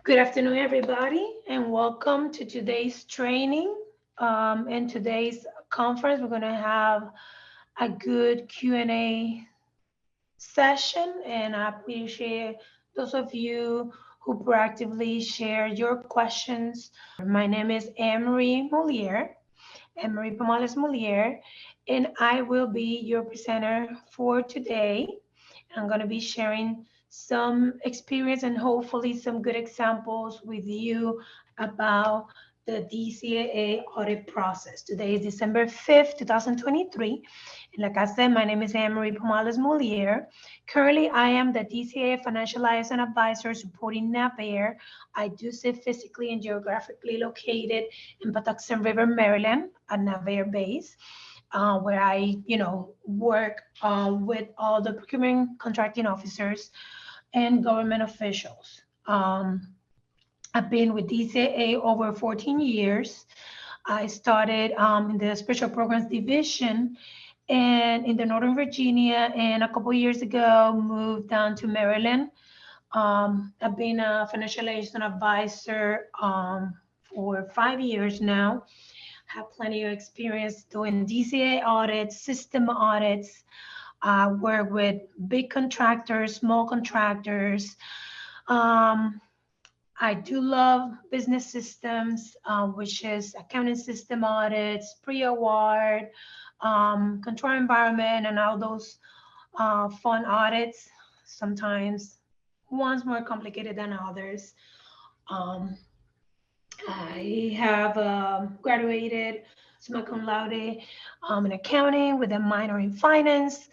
Good afternoon, everybody, and welcome to today's training. In today's conference, we're going to have a good Q&A session, and I appreciate those of you who proactively share your questions. My name is Anmarie Moulier, Anmarie P Moulier, and I will be your presenter for today. I'm going to be sharing some experience and hopefully some good examples with you about the DCAA audit process. Today is December 5th, 2023. And like I said, my name is Anmarie P Moulier. Currently, I am the DCAA Financial Liaison Advisor supporting Navarre. I do sit physically and geographically located in Patuxent River, Maryland, at Navarre base where I, work with all the procurement contracting officers and government officials. I've been with DCAA over 14 years. I started in the Special Programs Division and in the Northern Virginia, and a couple years ago moved down to Maryland. I've been a financial liaison advisor for 5 years now. Have plenty of experience doing DCAA audits, system audits. Work with big contractors, small contractors. I do love business systems, which is accounting system audits, pre-award, control environment, and all those fun audits. Sometimes one's more complicated than others. I have graduated summa cum laude in accounting with a minor in finance,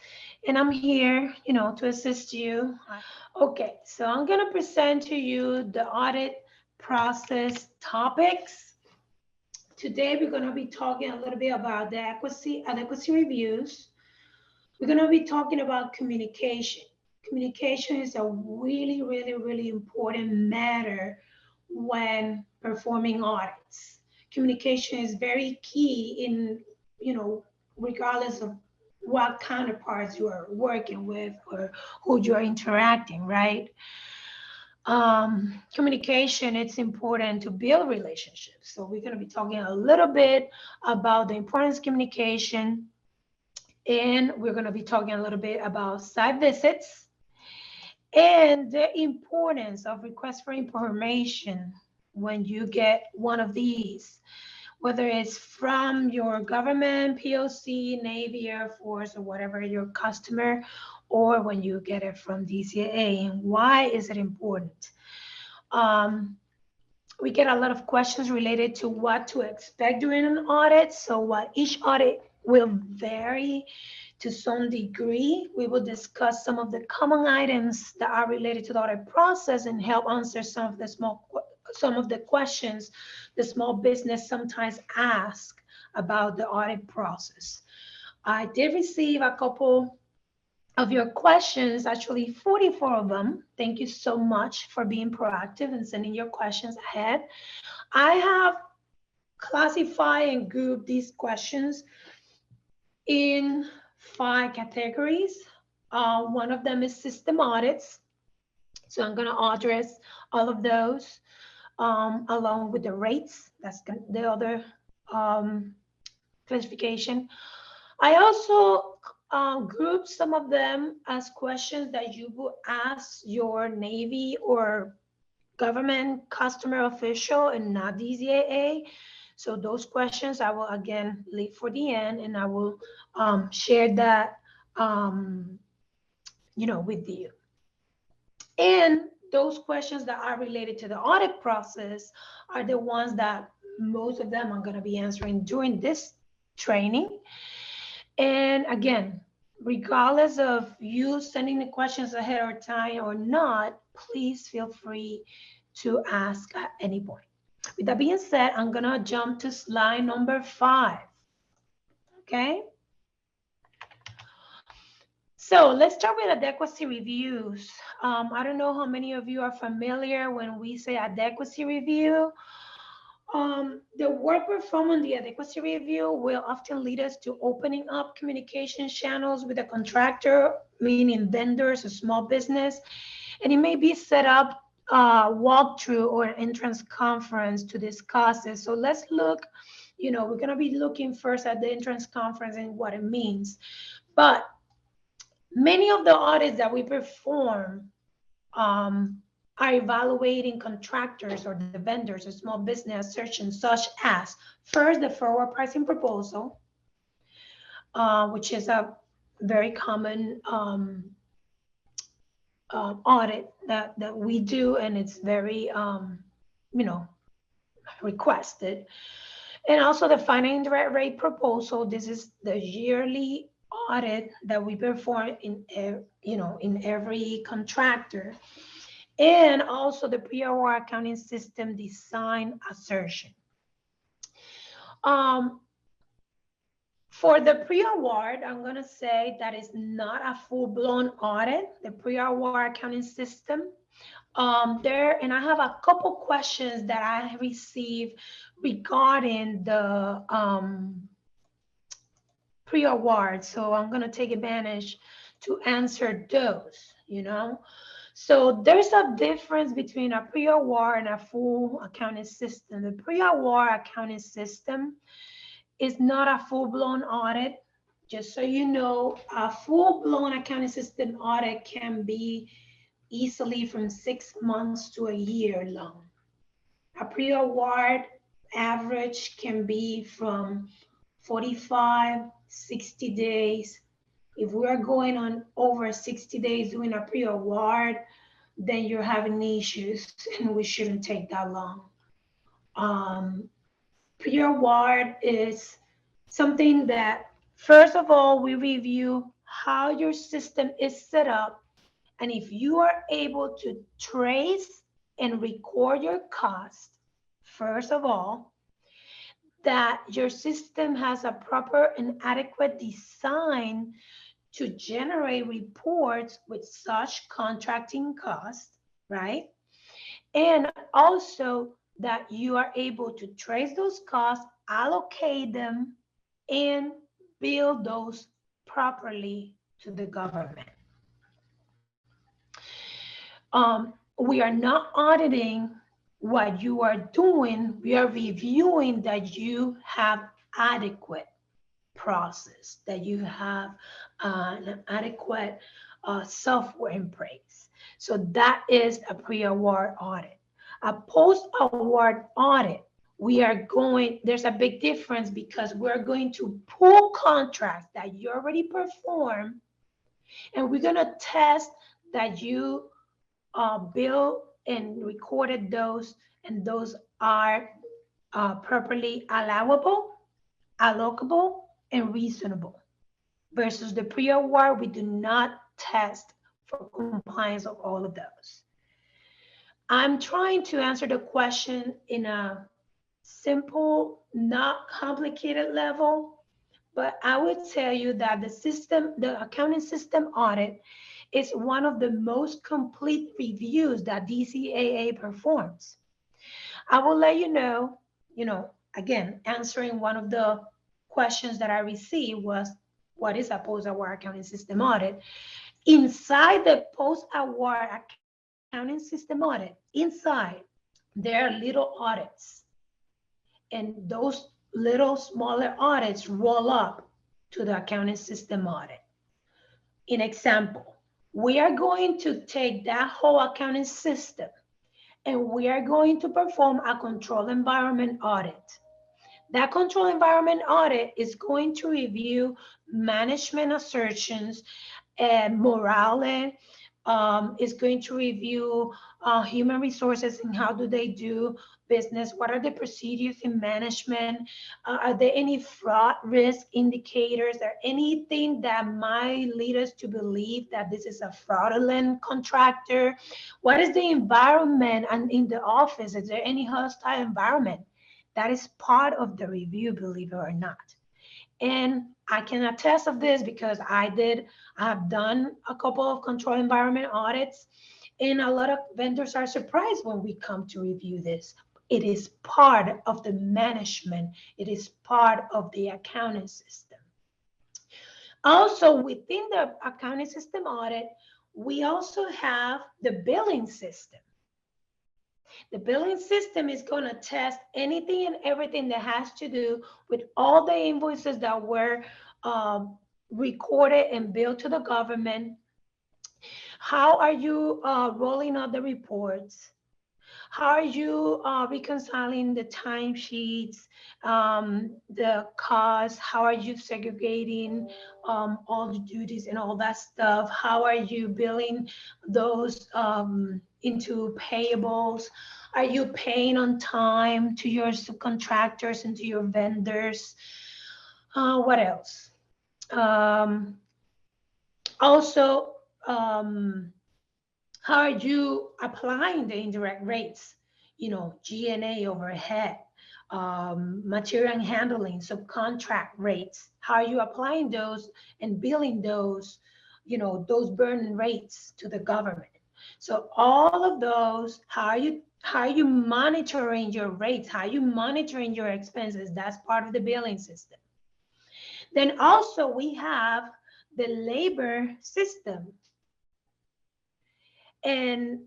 and I'm here, to assist you. Okay, so I'm going to present to you the audit process topics. Today, we're going to be talking a little bit about the adequacy reviews. We're going to be talking about communication. Communication is a really, really, really important matter when performing audits. Communication is very key in, regardless of what counterparts you are working with or who you are interacting, right? Communication, it's important to build relationships. So we're going to be talking a little bit about the importance of communication, and we're going to be talking a little bit about site visits and the importance of requests for information when you get one of these, whether it's from your government, POC, Navy, Air Force, or whatever your customer, or when you get it from DCAA. And why is it important? We get a lot of questions related to what to expect during an audit. So what each audit will vary to some degree. We will discuss some of the common items that are related to the audit process and help answer some of the questions the small business sometimes ask about the audit process. I did receive a couple of your questions, actually 44 of them. Thank you so much for being proactive and sending your questions ahead. I have classified and grouped these questions in 5 categories. One of them is system audits. So I'm going to address all of those along with the rates. That's the other classification. I also grouped some of them as questions that you would ask your Navy or government customer official and not DCAA. So those questions I will again leave for the end, and I will share that with you. And those questions that are related to the audit process are the ones that most of them I'm going to be answering during this training. And again, regardless of you sending the questions ahead of time or not, please feel free to ask at any point. With that being said, I'm going to jump to slide number 5. Okay. So let's start with adequacy reviews. I don't know how many of you are familiar when we say adequacy review. The work performed on the adequacy review will often lead us to opening up communication channels with a contractor, meaning vendors or small business, and it may be set up walkthrough or entrance conference to discuss it. So let's look, we're going to be looking first at the entrance conference and what it means. But many of the audits that we perform are evaluating contractors or the vendors or small business assertions, such as first the forward pricing proposal, which is a very common audit that we do, and it's very requested. And also the final indirect rate proposal. This is the yearly audit that we perform in every contractor. And also the pre-award accounting system design assertion. For the pre-award, I'm going to say that is not a full-blown audit, the pre-award accounting system. And I have a couple questions that I received regarding the pre-award. So I'm going to take advantage to answer those, So there's a difference between a pre-award and a full accounting system. The pre-award accounting system is not a full-blown audit. Just so you know, a full-blown accounting system audit can be easily from 6 months to a year long. A pre-award average can be from 45, 60 days. If we are going on over 60 days doing a pre-award, then you're having issues and we shouldn't take that long. Pre-award is something that, first of all, we review how your system is set up. And if you are able to trace and record your cost, first of all, that your system has a proper and adequate design to generate reports with such contracting costs, right? And also that you are able to trace those costs, allocate them, and bill those properly to the government. We are not auditing what you are doing. We are reviewing that you have adequate process, that you have an adequate software in place. So that is a pre-award audit. A post-award audit, there's a big difference because we're going to pull contracts that you already performed, and we're going to test that you bill and recorded those, and those are properly allowable, allocable, and reasonable. Versus the pre-award, we do not test for compliance of all of those. I'm trying to answer the question in a simple, not complicated level, but I would tell you that the accounting system audit is one of the most complete reviews that DCAA performs. I will let you know, again, answering one of the questions that I received was, what is a post-award accounting system audit? Inside the post-award accounting system audit, inside, there are little audits. And those little smaller audits roll up to the accounting system audit. In example, we are going to take that whole accounting system and we are going to perform a control environment audit. That control environment audit is going to review management assertions and morale, is going to review human resources and how do they do business, what are the procedures in management, are there any fraud risk indicators, or anything that might lead us to believe that this is a fraudulent contractor, what is the environment and in the office, is there any hostile environment? That is part of the review, believe it or not. And I can attest of this because I have done a couple of control environment audits, and a lot of vendors are surprised when we come to review this. It is part of the management. It is part of the accounting system. Also, within the accounting system audit, we also have the billing system. The billing system is going to test anything and everything that has to do with all the invoices that were recorded and billed to the government. How are you rolling out the reports? How are you reconciling the timesheets, the costs? How are you segregating all the duties and all that stuff? How are you billing those into payables? Are you paying on time to your subcontractors and to your vendors? What else? Also, how are you applying the indirect rates? You know, G&A overhead, material handling, subcontract rates. How are you applying those and billing those, you know, those burden rates to the government? So all of those, how are you monitoring your rates? How are you monitoring your expenses? That's part of the billing system. Then also we have the labor system. And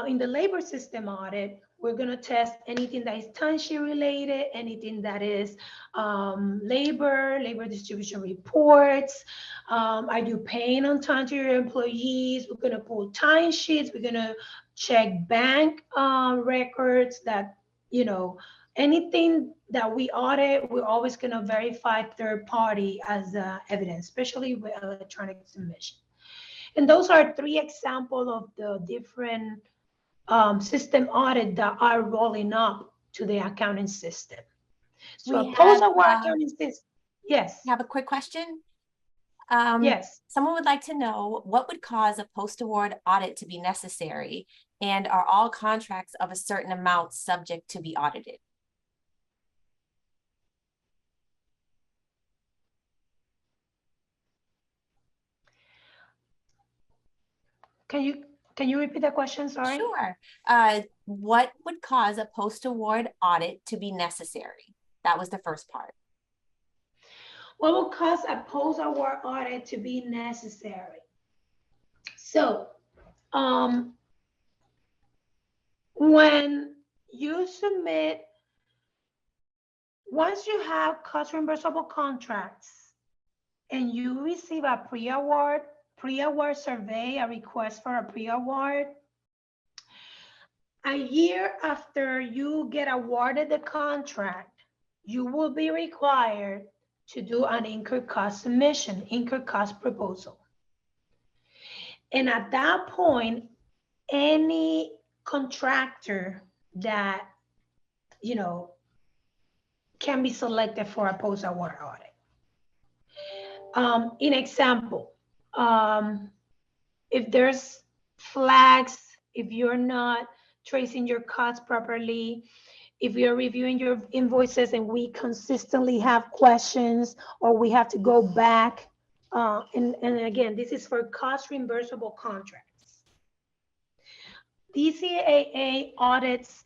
in the labor system audit, we're going to test anything that is timesheet related, anything that is labor distribution reports. Are you paying on time to your employees? We're going to pull timesheets. We're going to check bank records that, you know, anything that we audit, we're always going to verify third party as evidence, especially with electronic submission. And those are 3 examples of the different system audit that are rolling up to the accounting system. So PostAward accounting system. Yes. I have a quick question. Yes. Someone would like to know what would cause a post-award audit to be necessary, and are all contracts of a certain amount subject to be audited? Can you repeat the question? Sorry. Sure. What would cause a post-award audit to be necessary? That was the first part. What will cause a post-award audit to be necessary? So, when you submit, once you have cost reimbursable contracts and you receive a pre-award survey, a request for a pre-award, a year after you get awarded the contract, you will be required to do an incurred cost submission, incurred cost proposal. And at that point, any contractor that, you know, can be selected for a post-award audit. In example, if there's flags, if you're not tracing your costs properly, if you're reviewing your invoices and we consistently have questions or we have to go back, and again, this is for cost reimbursable contracts. DCAA audits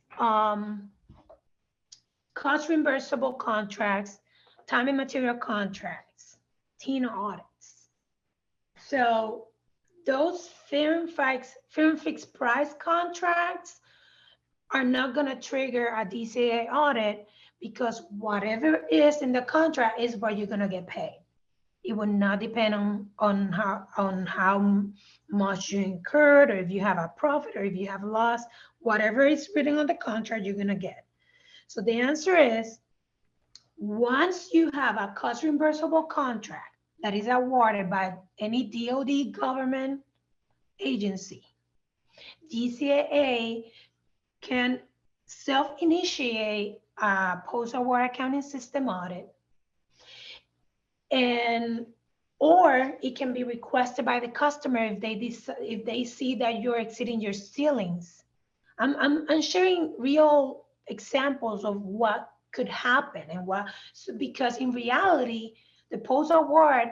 cost reimbursable contracts, time and material contracts, TINA audits. So those firm fixed price contracts are not going to trigger a DCAA audit, because whatever is in the contract is what you're going to get paid. It will not depend on how much you incurred, or if you have a profit, or if you have loss. Whatever is written on the contract, you're going to get. So the answer is, once you have a cost reimbursable contract that is awarded by any DoD government agency, DCAA can self-initiate a post-award accounting system audit, or it can be requested by the customer if they see that you're exceeding your ceilings. I'm sharing real examples of what could happen and because in reality, the post-award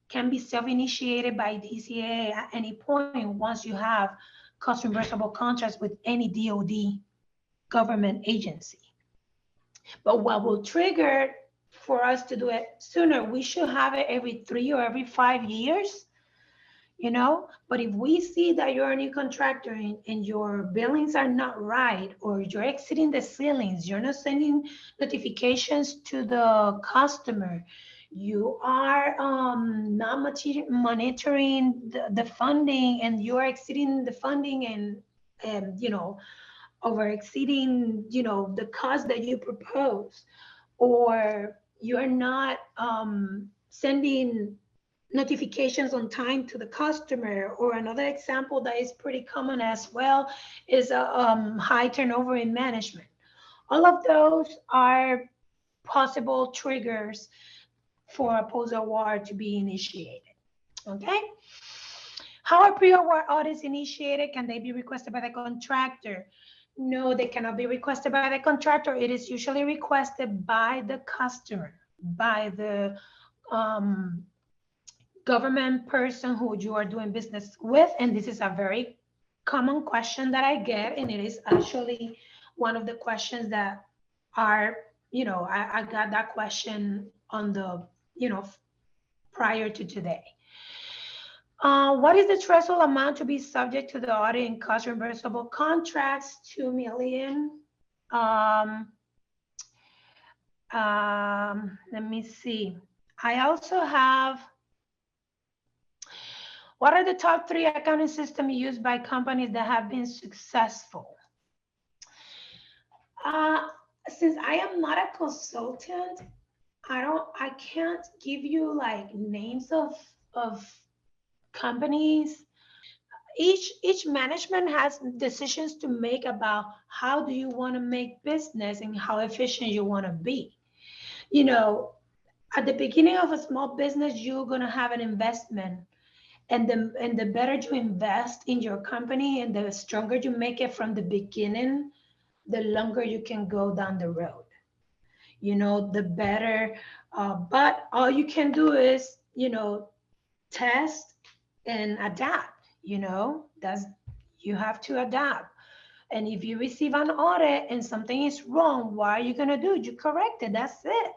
can be self-initiated by DCAA at any point once you have cost reimbursable contracts with any DoD government agency. But what will trigger for us to do it sooner, we should have it every 3 or every 5 years. you know. But if we see that you're a new contractor and your billings are not right, or you're exceeding the ceilings, you're not sending notifications to the customer, you are not monitoring the funding, and you are exceeding the funding, and you know, over exceeding, you know, the cost that you propose, or you're not sending notifications on time to the customer. Or another example that is pretty common as well is a high turnover in management. All of those are possible triggers for a post-award to be initiated. Okay. How are pre-award audits initiated? Can they be requested by the contractor? No, they cannot be requested by the contractor. It is usually requested by the customer, by the government person who you are doing business with. And this is a very common question that I get, and it is actually one of the questions that are, you know, I got that question on the, you know, prior to today. What is the threshold amount to be subject to the audit and cost reimbursable contracts? 2 million. Let me see. I also have, what are the top 3 accounting systems used by companies that have been successful? Since I am not a consultant, I can't give you like names of companies. Each management has decisions to make about how do you want to make business and how efficient you want to be. You know, at the beginning of a small business, you're going to have an investment, and the better you invest in your company and the stronger you make it from the beginning, the longer you can go down the road. You know, the better. But all you can do is, you know, test and adapt. You know, you have to adapt. And if you receive an audit and something is wrong, what are you gonna do? You correct it. That's it.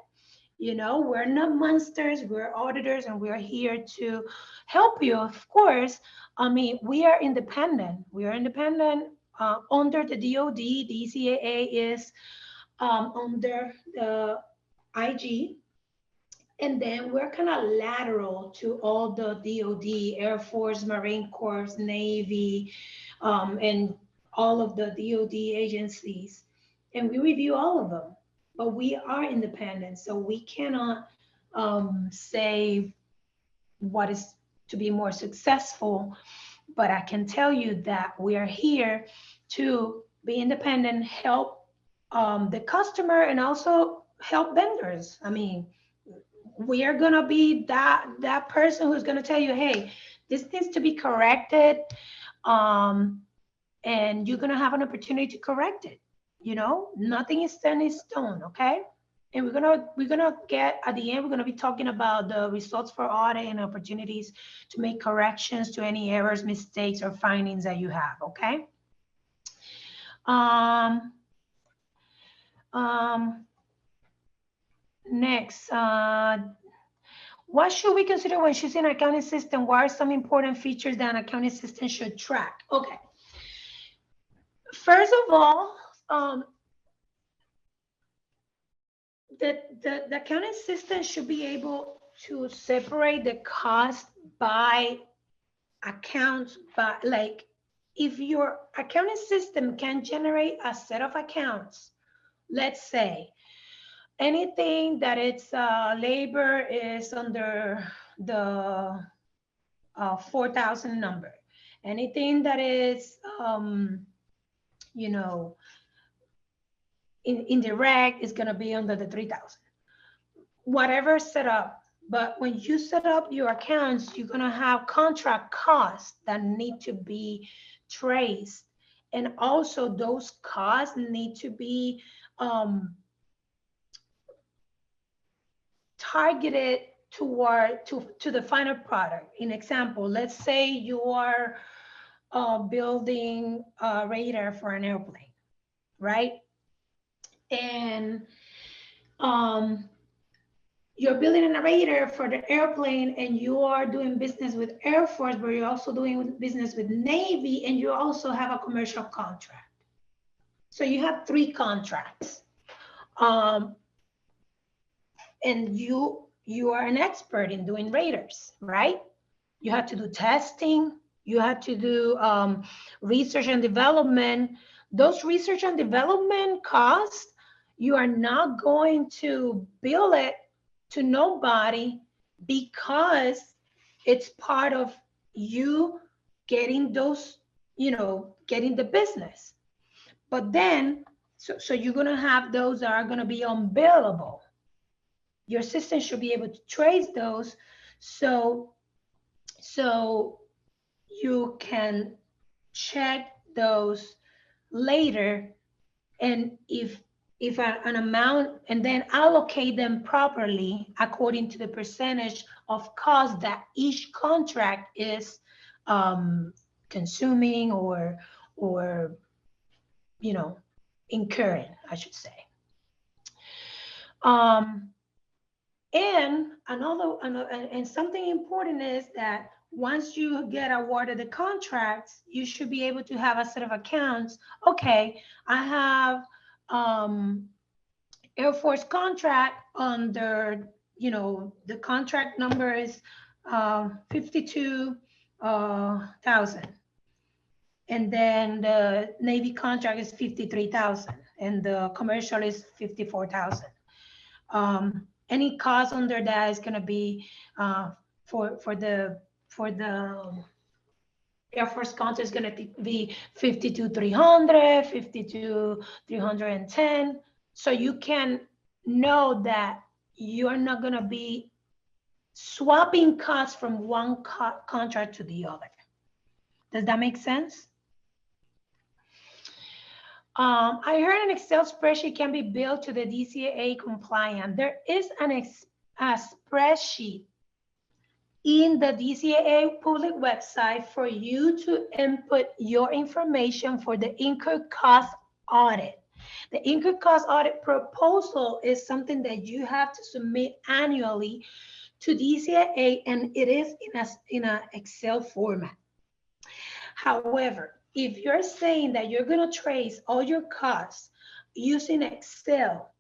You know, we're not monsters, we're auditors, and we're here to help you, of course. I mean, we are independent. We are independent under the DOD. DCAA is under the IG. And then we're kind of lateral to all the DOD, Air Force, Marine Corps, Navy, and all of the DOD agencies. And we review all of them. But we are independent, so we cannot say what is to be more successful. But I can tell you that we are here to be independent, help the customer, and also help vendors. I mean, we are gonna be that person who's gonna tell you, hey, this needs to be corrected, and you're gonna have an opportunity to correct it. You know, nothing is set in stone, okay? And we're gonna get, at the end, we're gonna be talking about the results for audit and opportunities to make corrections to any errors, mistakes, or findings that you have, okay? Next, what should we consider when choosing an accounting system? What are some important features that an accounting system should track? Okay. First of all, the accounting system should be able to separate the cost by accounts, but like if your accounting system can generate a set of accounts, let's say anything that it's labor is under the 4,000 number, anything that is you know, indirect is going to be under the 3,000, whatever set up. But when you set up your accounts, you're going to have contract costs that need to be traced. And also those costs need to be targeted toward to the final product. In example, let's say you are building a radar for an airplane, right? And you're building a narrator for the airplane and you are doing business with Air Force, but you're also doing business with Navy and you also have a commercial contract. So you have 3 contracts. And you are an expert in doing raters, right? You have to do testing, you have to do research and development. Those research and development costs, you are not going to bill it to nobody because it's part of you getting those, getting the business. But then, so you're gonna have those that are gonna be unbillable. Your system should be able to trace those so you can check those later, and if an amount, and then allocate them properly according to the percentage of cost that each contract is consuming or incurring, I should say. And and something important is that once you get awarded the contracts, you should be able to have a set of accounts. Okay, I have Air Force contract under, the contract number is 52,000. And then the Navy contract is 53,000 and the commercial is 54,000. Any cost under that is going to be for the Air Force contract is going to be 52,300, 52,310. So you can know that you are not going to be swapping costs from one contract to the other. Does that make sense? I heard an Excel spreadsheet can be built to the DCAA compliant. There is a spreadsheet in the DCAA public website for you to input your information for the incurred cost audit. The incurred cost audit proposal is something that you have to submit annually to DCAA, and it is in an Excel format. However, if you're saying that you're going to trace all your costs using Excel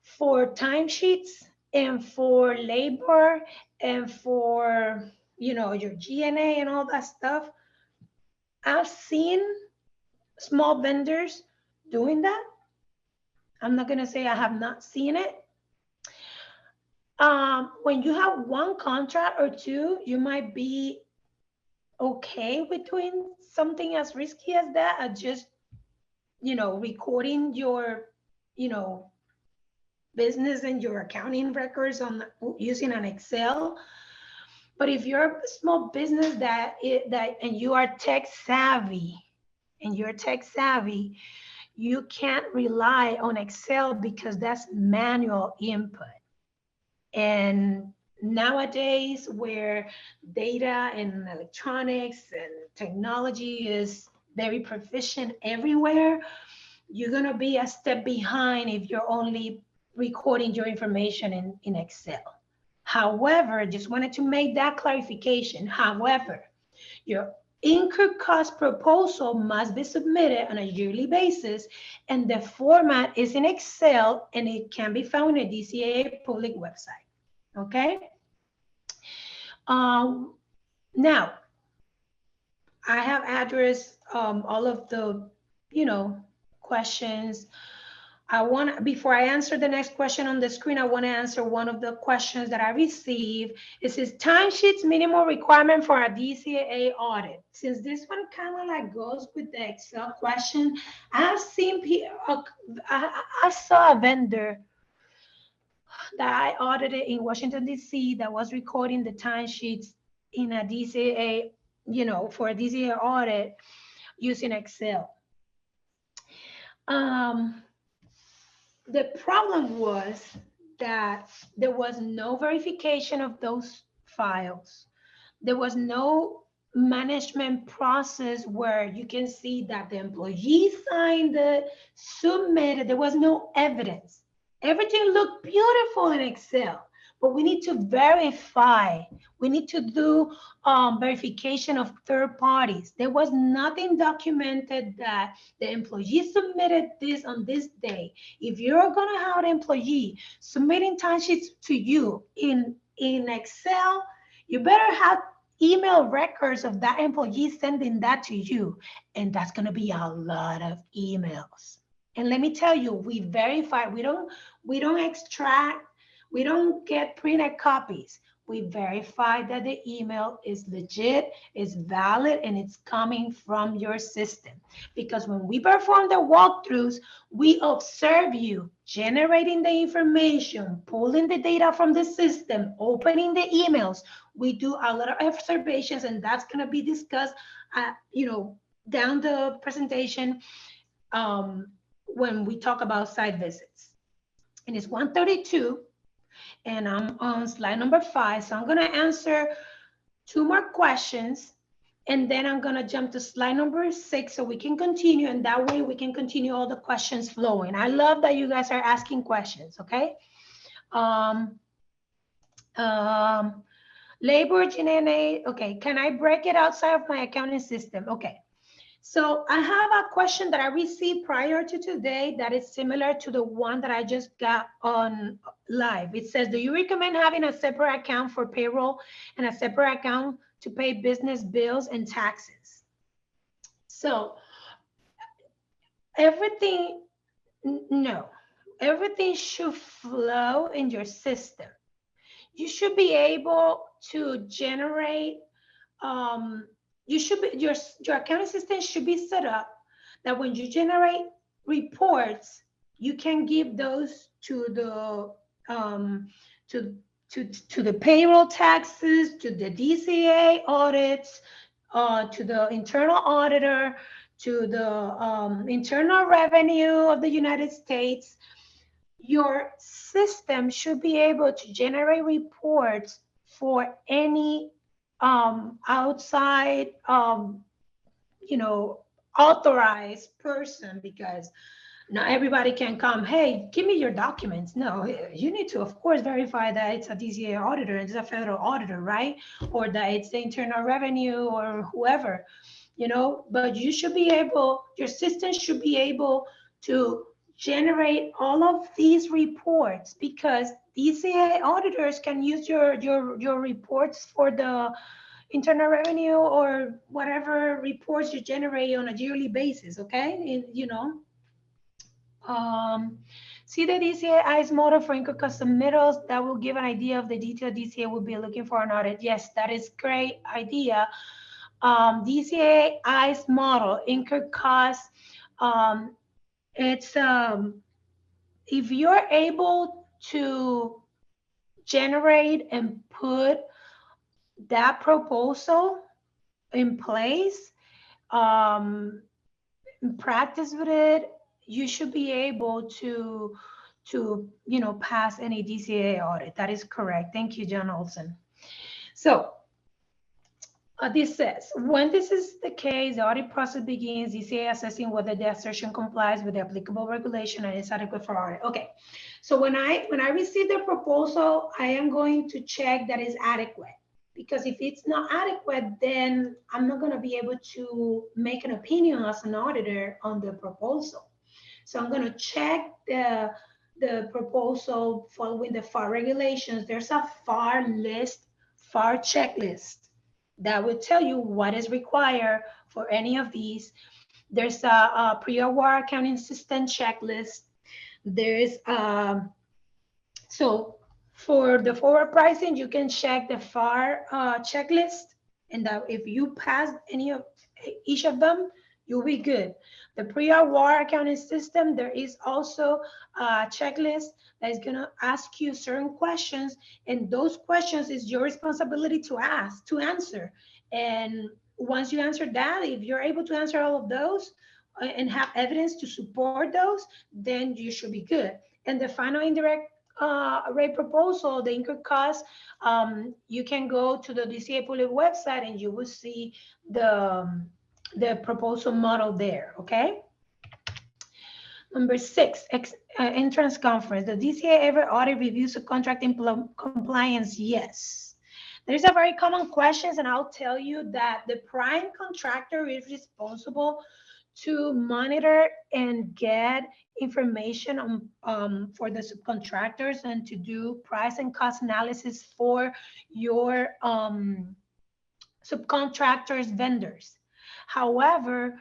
for timesheets and for labor and for, your G&A and all that stuff, I've seen small vendors doing that. I'm not going to say I have not seen it. When you have one contract or two, you might be okay with doing something as risky as that, just recording your business and your accounting records using an Excel. But if you're a small business and you are tech savvy you can't rely on Excel because that's manual input. And nowadays, where data and electronics and technology is very proficient everywhere, you're going to be a step behind if you're only recording your information in Excel. However, just wanted to make that clarification. However, your incurred cost proposal must be submitted on a yearly basis, and the format is in Excel, and it can be found in the DCAA public website. Okay. Now, I have addressed all of the, questions. Before I answer the next question on the screen, I want to answer one of the questions that I received. It says timesheets minimum requirement for a DCAA audit. Since this one kind of like goes with the Excel question, I've seen I saw a vendor that I audited in Washington, D.C. that was recording the timesheets in a DCAA, for a DCAA audit using Excel. The problem was that there was no verification of those files. There was no management process where you can see that the employee signed it, submitted. There was no evidence. Everything looked beautiful in Excel, but we need to verify. We need to do verification of third parties. There was nothing documented that the employee submitted this on this day. If you're gonna have an employee submitting timesheets to you in Excel, you better have email records of that employee sending that to you. And that's gonna be a lot of emails. And let me tell you, we verify, we don't extract, we don't get printed copies. We verify that the email is legit, is valid, and it's coming from your system. Because when we perform the walkthroughs, we observe you generating the information, pulling the data from the system, opening the emails. We do a lot of observations, and that's going to be discussed, down the presentation when we talk about site visits. And it's 1:32. And I'm on slide number 5. So I'm going to answer 2 more questions, and then I'm going to jump to slide number 6 so we can continue. And that way we can continue all the questions flowing. I love that you guys are asking questions. Okay. Labor GNA. Okay. Can I break it outside of my accounting system? Okay. So I have a question that I received prior to today that is similar to the one that I just got on live. It says, do you recommend having a separate account for payroll and a separate account to pay business bills and taxes? So everything should flow in your system. You should be able to generate, your accounting system should be set up that when you generate reports, you can give those to the to the payroll taxes, to the DCAA audits, to the internal auditor, to the internal revenue of the United States. Your system should be able to generate reports for any outside, authorized person, because not everybody can come, hey, give me your documents. No, you need to, of course, verify that it's a DCAA auditor, it's a federal auditor, right? Or that it's the internal revenue or whoever, but you should be able, your system should be able to generate all of these reports, because DCAA auditors can use your reports for the internal revenue or whatever reports you generate on a yearly basis. Okay, see the DCAA's model for income custom submittals that will give an idea of the detail DCAA will be looking for an audit. Yes, that is great idea. DCAA's model, income cost, it's if you're able to generate and put that proposal in place, practice with it, you should be able to pass any DCAA audit. That is correct. Thank you, John Olson. So this says, when this is the case, the audit process begins, DCAA assessing whether the assertion complies with the applicable regulation and is adequate for audit. Okay, so when I receive the proposal, I am going to check that it's adequate, because if it's not adequate, then I'm not going to be able to make an opinion as an auditor on the proposal. So I'm going to check the proposal following the FAR regulations. There's a FAR checklist that will tell you what is required for any of these. There's a pre-award accounting system checklist. There's so for the forward pricing, you can check the FAR checklist, and that if you pass each of them, you'll be good. The pre-award accounting system, there is also a checklist that is going to ask you certain questions, and those questions is your responsibility to answer. And once you answer that, if you're able to answer all of those and have evidence to support those, then you should be good. And the final indirect rate proposal, the incurred cost, you can go to the DCAA Public website and you will see the proposal model there. Okay, Number 6, entrance conference. The DCAA ever audit reviews of contract compliance? Yes. There's a very common question, and I'll tell you that the prime contractor is responsible to monitor and get information on for the subcontractors and to do price and cost analysis for your subcontractors, vendors. However,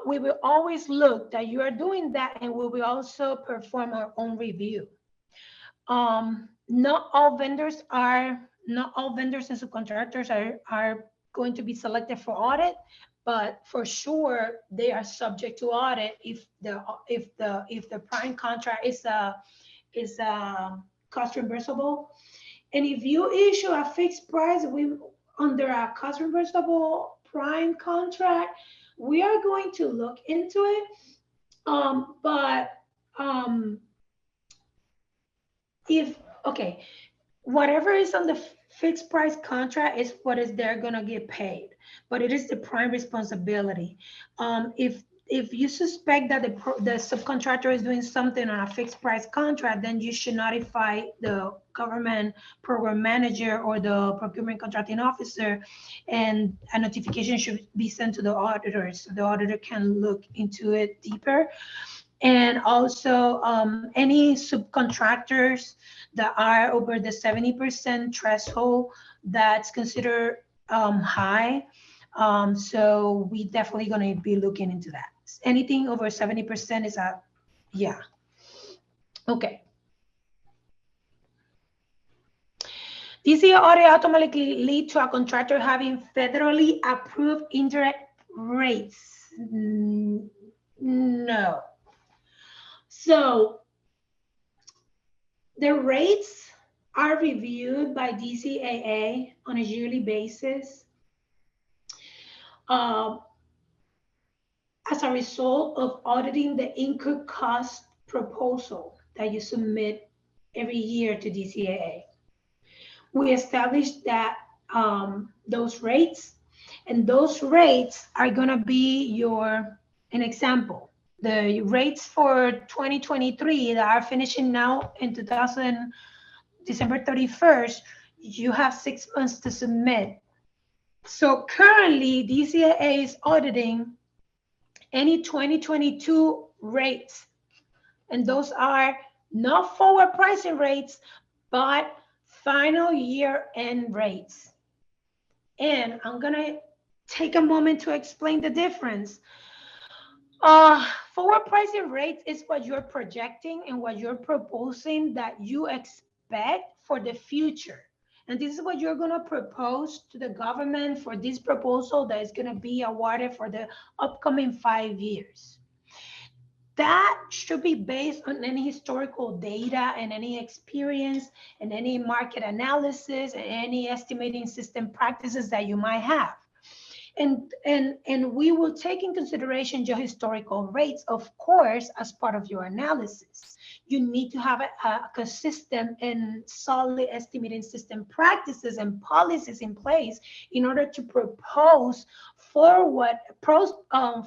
we will always look that you are doing that, and we will also perform our own review. Not all vendors and subcontractors are going to be selected for audit, but for sure they are subject to audit if the prime contract is cost reimbursable. And if you issue a fixed price under a cost reimbursable prime contract, we are going to look into it. Whatever is on the fixed price contract is what is they're gonna get paid, but it is the prime responsibility. If you suspect that the subcontractor is doing something on a fixed price contract, then you should notify the government program manager or the procurement contracting officer, and a notification should be sent to the auditor so the auditor can look into it deeper. And also any subcontractors that are over the 70% threshold, that's considered high. So we definitely going to be looking into that. Anything over 70% is a, yeah. Okay. DCAA audit automatically lead to a contractor having federally approved indirect rates? No. So the rates are reviewed by DCAA on a yearly basis as a result of auditing the incurred cost proposal that you submit every year to DCAA. We established that those rates, and those rates are going to be an example. The rates for 2023 that are finishing now in December 31st, you have 6 months to submit. So currently, DCAA is auditing any 2022 rates, and those are not forward pricing rates, but final year-end rates. And I'm gonna take a moment to explain the difference. Forward pricing rates is what you're projecting and what you're proposing that you expect for the future. And this is what you're going to propose to the government for this proposal that is going to be awarded for the upcoming 5 years. That should be based on any historical data and any experience and any market analysis and any estimating system practices that you might have. And we will take in consideration your historical rates, of course, as part of your analysis. You need to have a consistent and solid estimating system practices and policies in place in order to propose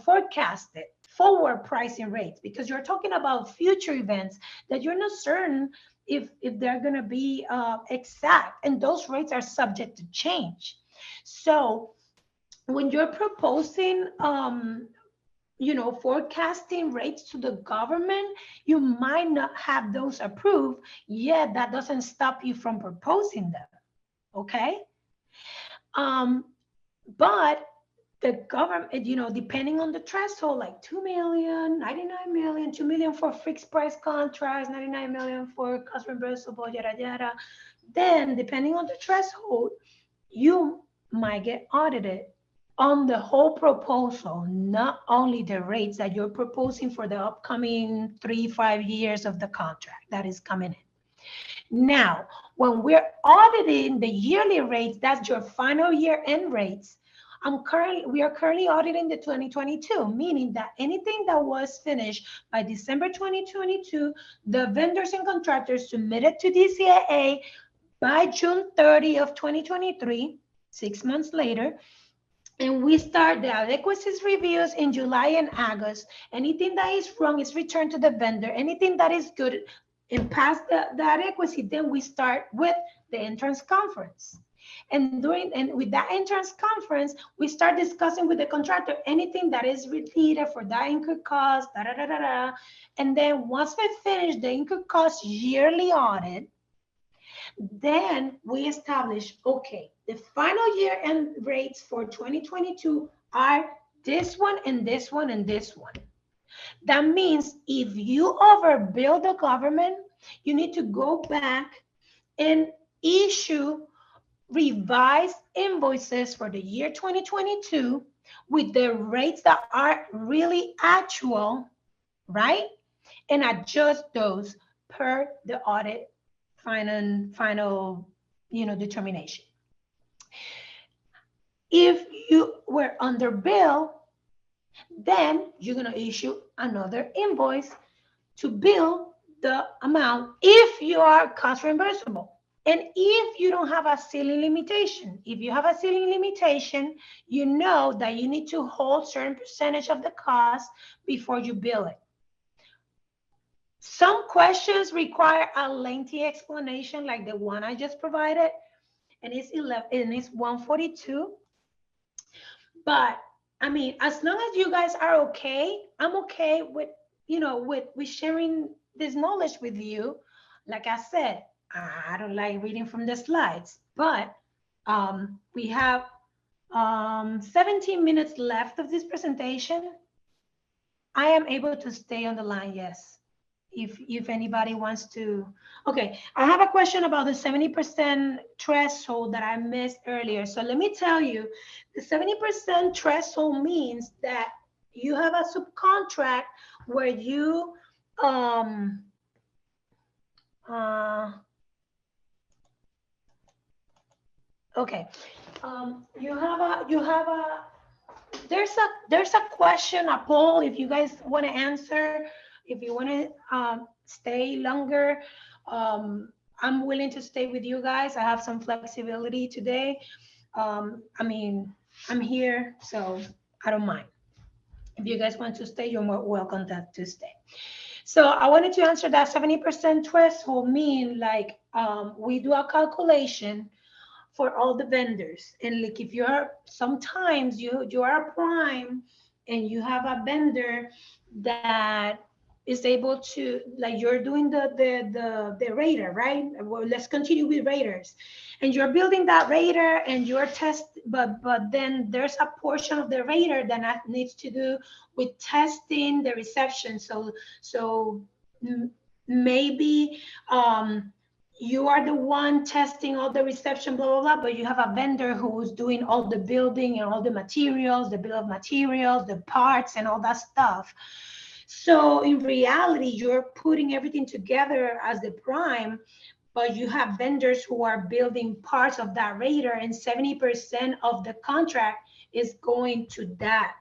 forecasted forward pricing rates, because you're talking about future events that you're not certain if they're going to be exact, and those rates are subject to change. So when you're proposing, forecasting rates to the government, you might not have those approved, yet that doesn't stop you from proposing them, okay? But the government, depending on the threshold, like 2 million, 99 million, 2 million for fixed price contracts, 99 million for cost reimbursable, yada, yada. Then depending on the threshold, you might get audited on the whole proposal, not only the rates that you're proposing for the upcoming 3-5 years of the contract that is coming in. Now, when we're auditing the yearly rates, that's your final year-end rates. We are currently auditing the 2022, meaning that anything that was finished by December 2022, the vendors and contractors submitted to DCAA by June 30 of 2023, 6 months later, And we start the adequacies reviews in July and August. Anything that is wrong is returned to the vendor. Anything that is good and past the adequacy, then we start with the entrance conference. And with that entrance conference, we start discussing with the contractor anything that is needed for that incurred cost, da da da da da. And then once we finish the incurred cost yearly audit, then we establish, okay, the final year end rates for 2022 are this one and this one and this one. That means if you overbill the government, you need to go back and issue revised invoices for the year 2022 with the rates that are really actual, right? And adjust those per the audit final determination. If you were under bill, then you're going to issue another invoice to bill the amount if you are cost reimbursable. And if you don't have a ceiling limitation, if you have a ceiling limitation, you know that you need to hold certain percentage of the cost before you bill it. Some questions require a lengthy explanation like the one I just provided, and it's 142. But I mean, as long as you guys are okay, I'm okay with, with sharing this knowledge with you. Like I said, I don't like reading from the slides, but we have 17 minutes left of this presentation. I am able to stay on the line, yes. If anybody wants to. Okay, I have a question about the 70% threshold that I missed earlier. So let me tell you, the 70% threshold means that you have a subcontract where you you have a there's a question, a poll, if you guys want to answer. If you want to stay longer, I'm willing to stay with you guys. I have some flexibility today. I mean, I'm here, so I don't mind. If you guys want to stay, you're more welcome to stay. So I wanted to answer that 70% threshold mean like we do a calculation for all the vendors. And like if you're, sometimes you are a prime and you have a vendor that is able to, like you're doing the radar, right? Well, let's continue with radars. And you're building that radar and you're but then there's a portion of the radar that needs to do with testing the reception. So maybe you are the one testing all the reception, blah, blah, blah, but you have a vendor who's doing all the building and all the materials, the bill of materials, the parts and all that stuff. So in reality, you're putting everything together as the prime, but you have vendors who are building parts of that radar, and 70% of the contract is going to that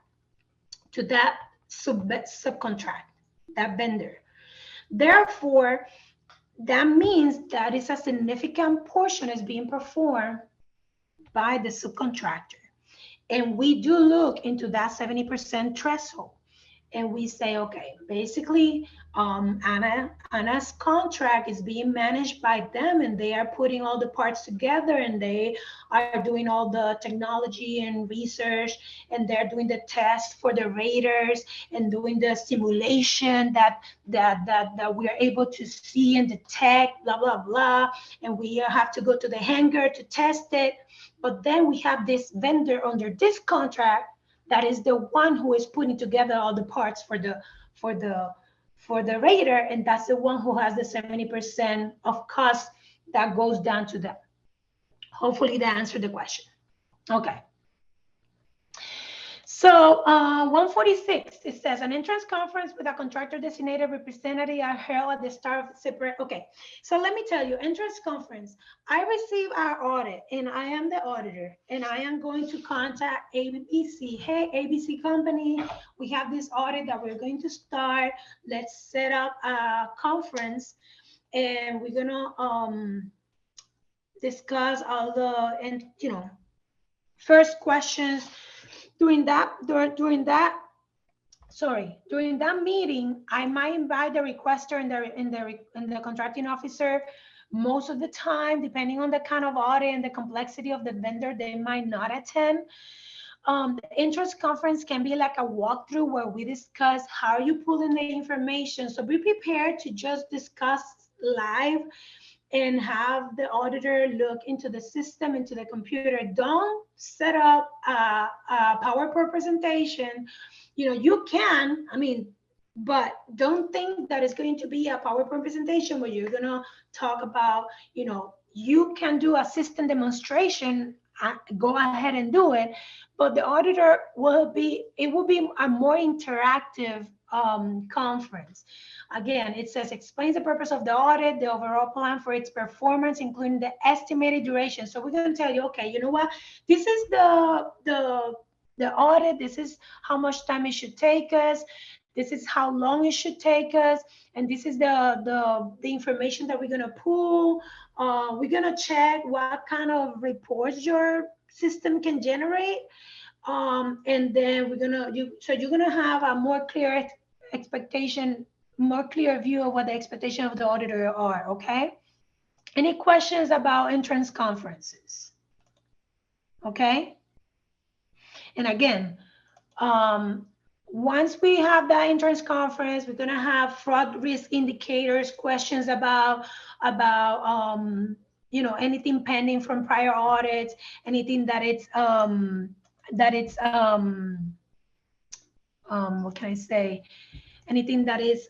subcontract, that vendor. Therefore, that means that is a significant portion is being performed by the subcontractor. And we do look into that 70% threshold. And we say, okay, basically, Anna's contract is being managed by them, and they are putting all the parts together, and they are doing all the technology and research, and they're doing the test for the radars and doing the simulation that we are able to see and detect, blah, blah, blah. And we have to go to the hangar to test it. But then we have this vendor under this contract that is the one who is putting together all the parts for the radar, and that's the one who has the 70% of cost that goes down to them. Hopefully that answered the question. Okay. So 146, it says an entrance conference with a contractor designated representative are held at the start of the separate. Okay, so let me tell you, entrance conference, I receive our audit and I am the auditor, and I am going to contact ABC. Hey, ABC company, we have this audit that we're going to start. Let's set up a conference and we're gonna discuss all the, and first questions During that meeting, I might invite the requester and the contracting officer. Most of the time, depending on the kind of audit and the complexity of the vendor, they might not attend. The interest conference can be like a walkthrough where we discuss how you pull in the information. So be prepared to just discuss live and have the auditor look into the system, into the computer. Don't set up a PowerPoint presentation. You know, you can, I mean, but don't think that it's going to be a PowerPoint presentation where you're gonna talk about, you know, you can do a system demonstration, go ahead and do it, but the auditor will be, it will be a more interactive conference. Again, it says explains the purpose of the audit, the overall plan for its performance, including the estimated duration. So we're going to tell you, okay, you know what? This is the audit. This is how much time it should take us. This is how long it should take us, and this is the information that we're going to pull. We're going to check what kind of reports your system can generate. And then we're gonna, so you're gonna have a more clear expectation, more clear view of what the expectation of the auditor are, okay? Any questions about entrance conferences? Okay. And again, once we have that entrance conference, we're gonna have fraud risk indicators, questions about you know, anything pending from prior audits, anything that it's what can I say? Anything that is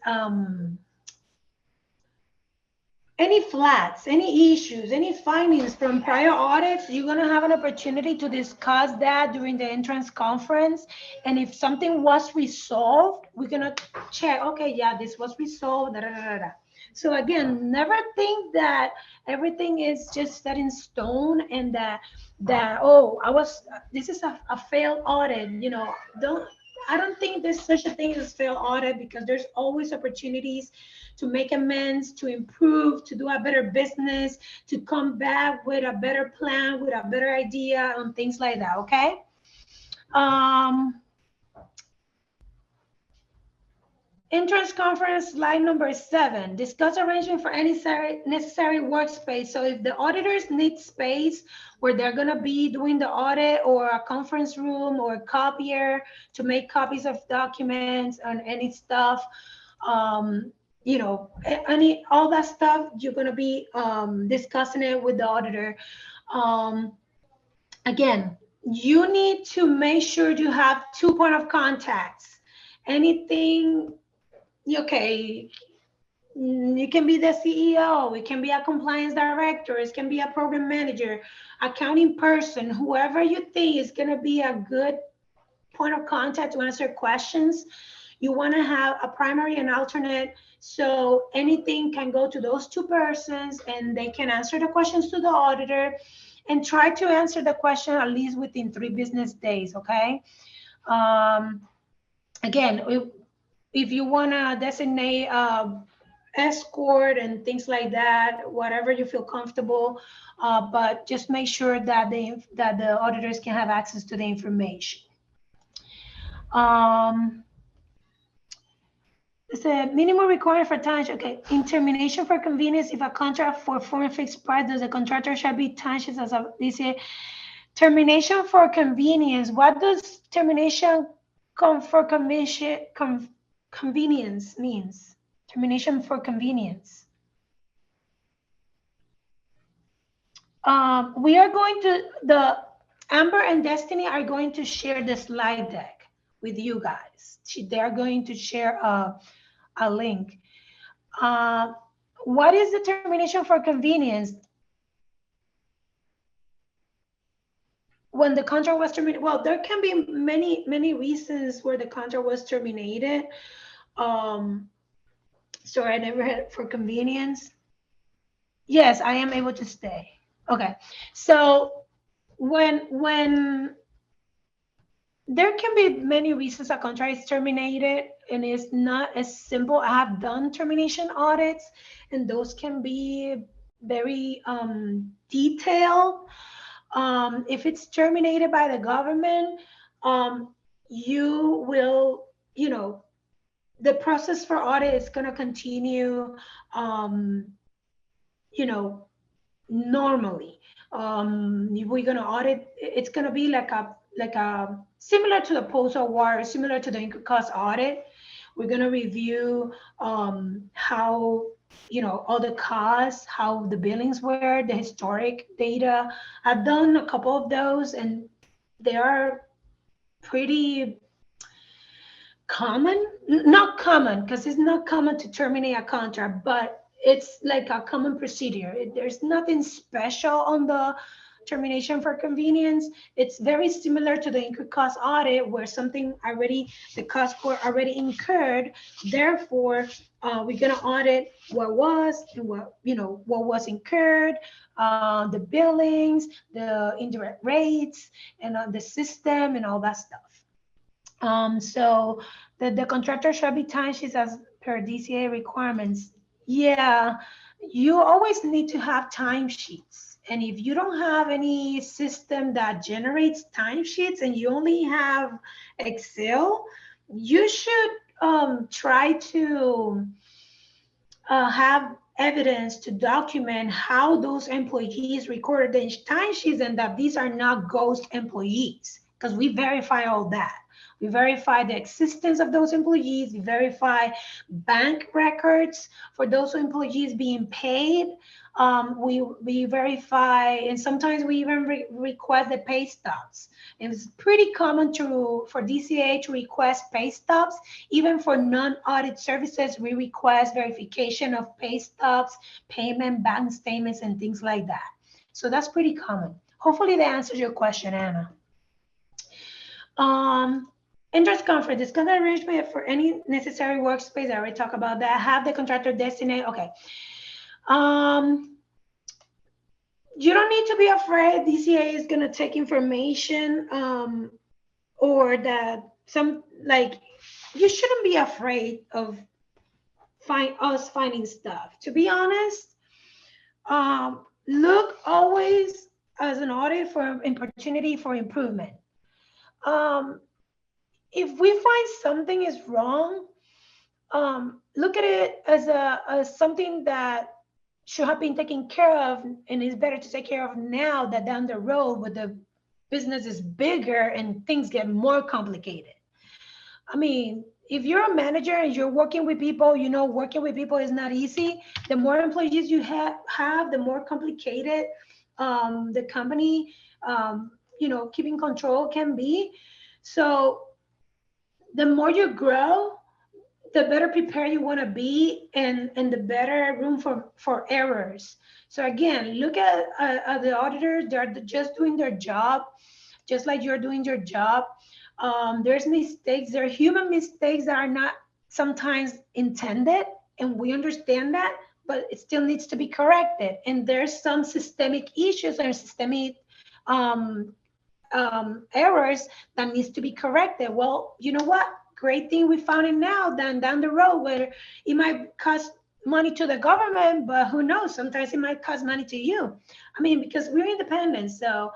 any flats, any issues, any findings from prior audits, you're gonna have an opportunity to discuss that during the entrance conference. And if something was resolved, we're gonna check, okay, yeah, this was resolved, da, da, da, da. So again, never think that everything is just set in stone and that oh, this is a failed audit, you know. I don't think there's such a thing as failed audit, because there's always opportunities to make amends, to improve, to do a better business, to come back with a better plan, with a better idea on things like that, okay? Entrance conference, slide number 7, discuss arrangement for any necessary workspace. So if the auditors need space where they're gonna be doing the audit, or a conference room or a copier to make copies of documents and any stuff, you know, all that stuff, you're gonna be discussing it with the auditor. Again, you need to make sure you have 2 point of contacts. Anything, okay, it can be the CEO, it can be a compliance director, it can be a program manager, accounting person, whoever you think is going to be a good point of contact to answer questions. You want to have a primary and alternate, so anything can go to those 2 persons and they can answer the questions to the auditor, and try to answer the question at least within 3 business days, okay? Again, if you want to designate escort and things like that, whatever you feel comfortable, but just make sure that the auditors can have access to the information. It's a minimum requirement for tonnage. Okay, in termination for convenience, if a contract for firm fixed price, does the contractor shall be tonnage as a DCAA. Termination for convenience. What does termination for convenience means? Termination for convenience. We are going to, Amber and Destiny are going to share the slide deck with you guys. They're going to share a link. What is the termination for convenience? When the contract was terminated, well, there can be many reasons where the contract was terminated. Sorry, I never had for convenience. Yes, I am able to stay. Okay, so when there can be many reasons a contract is terminated, and it's not as simple. I have done termination audits, and those can be very detailed. If it's terminated by the government, you will, the process for audit is going to continue, normally. We're going to audit. It's going to be like a similar to the PostAward, similar to the income cost audit. We're going to review how, all the costs, how the billings were, the historic data. I've done a couple of those, and they are pretty common. Not common, because it's not common to terminate a contract, but it's like a common procedure. There's nothing special on the termination for convenience. It's very similar to the incurred cost audit, where the costs were already incurred. Therefore, we're gonna audit what was and what was incurred, the billings, the indirect rates, and the system and all that stuff. So the contractor shall be timesheets as per DCAA requirements. Yeah, you always need to have timesheets. And if you don't have any system that generates timesheets and you only have Excel, you should try to have evidence to document how those employees recorded the timesheets and that these are not ghost employees, because we verify all that. We verify the existence of those employees. We verify bank records for those employees being paid. We verify, and sometimes we even request the pay stubs. And it's pretty common for DCAA to request pay stubs. Even for non-audit services, we request verification of pay stubs, payment, bank statements, and things like that. So that's pretty common. Hopefully that answers your question, Anna. Interest conference, discuss the arrangement for any necessary workspace. I already talked about that. Have the contractor designate. Okay. You don't need to be afraid DCAA is going to take information or that you shouldn't be afraid of us finding stuff. To be honest, look always as an audit for an opportunity for improvement. If we find something is wrong, look at it as something that should have been taken care of, and is better to take care of now than down the road when the business is bigger and things get more complicated. I mean, if you're a manager and you're working with people, working with people is not easy. The more employees you have, the more complicated the company, keeping control can be. So the more you grow, the better prepared you want to be, and the better room for errors. So again, look at the auditors. They're just doing their job, just like you're doing your job. There's mistakes. There are human mistakes that are not sometimes intended, and we understand that, but it still needs to be corrected. And there's some systemic issues or systemic errors that needs to be corrected. Well, you know what? Great thing we found it now than down the road, where it might cost money to the government, but who knows? Sometimes it might cost money to you. I mean, because we're independent, so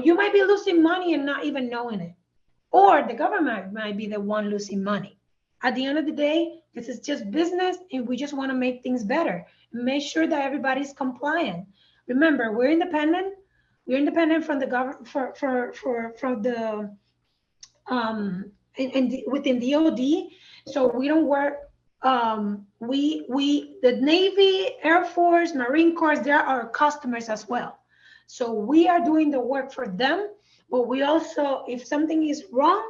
you might be losing money and not even knowing it, or the government might be the one losing money. At the end of the day, this is just business, and we just want to make things better, make sure that everybody's compliant. Remember, we're independent. We're independent from the government, from the within DOD. So we don't work. The Navy, Air Force, Marine Corps, they're our customers as well. So we are doing the work for them, but we also, if something is wrong,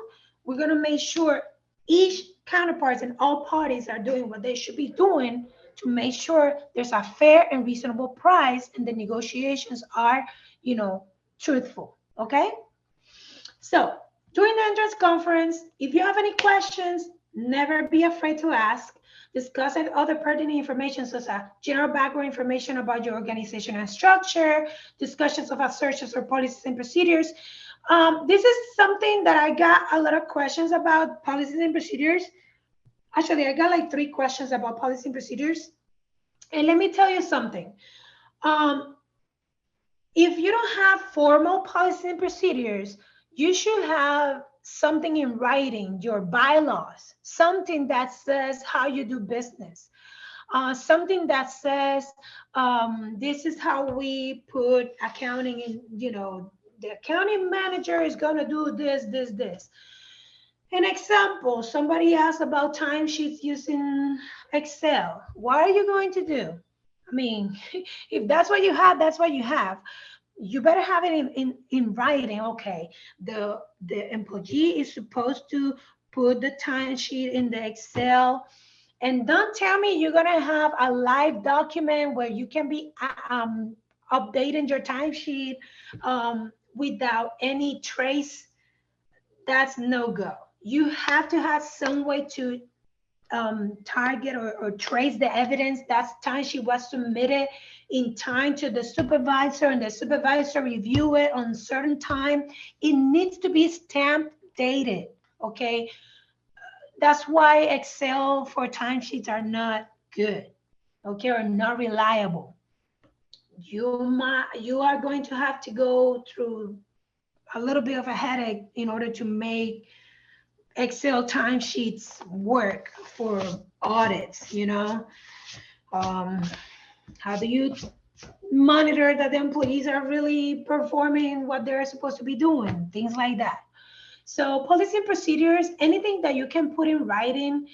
we're gonna make sure each counterparts and all parties are doing what they should be doing to make sure there's a fair and reasonable price, and the negotiations are, truthful. Okay. So during the interest conference, if you have any questions, never be afraid to ask. Discuss other pertinent information, such as general background information about your organization and structure, discussions of assertions or policies and procedures. This is something that I got a lot of questions about, policies and procedures. Actually, I got like 3 questions about policy and procedures. And let me tell you something. If you don't have formal policies and procedures, you should have something in writing, your bylaws, something that says how you do business, something that says this is how we put accounting in, the accounting manager is going to do this. An example, somebody asked about timesheets using Excel. What are you going to do? I mean, if that's what you have, that's what you have. You better have it in writing. Okay, the employee is supposed to put the timesheet in the Excel. And don't tell me you're gonna have a live document where you can be updating your timesheet without any trace. That's no go. You have to have some way to target or trace the evidence that timesheet was submitted in time to the supervisor, and the supervisor review it on a certain time. It needs to be stamped, dated. Okay, that's why Excel for timesheets are not good, okay, or not reliable. You are going to have to go through a little bit of a headache in order to make Excel timesheets work for audits, how do you monitor that the employees are really performing what they're supposed to be doing? Things like that. So policy and procedures, anything that you can put in writing,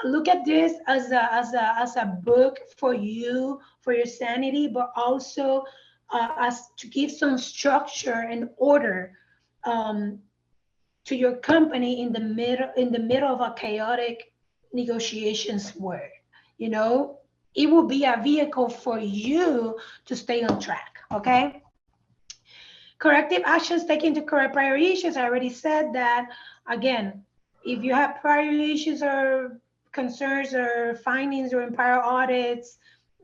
look at this as a book for you, for your sanity, but also as to give some structure and order to your company in the middle of a chaotic negotiations world. It will be a vehicle for you to stay on track. Okay. Corrective actions taken to correct prior issues. I already said that. Again, if you have prior issues or concerns or findings or in prior audits,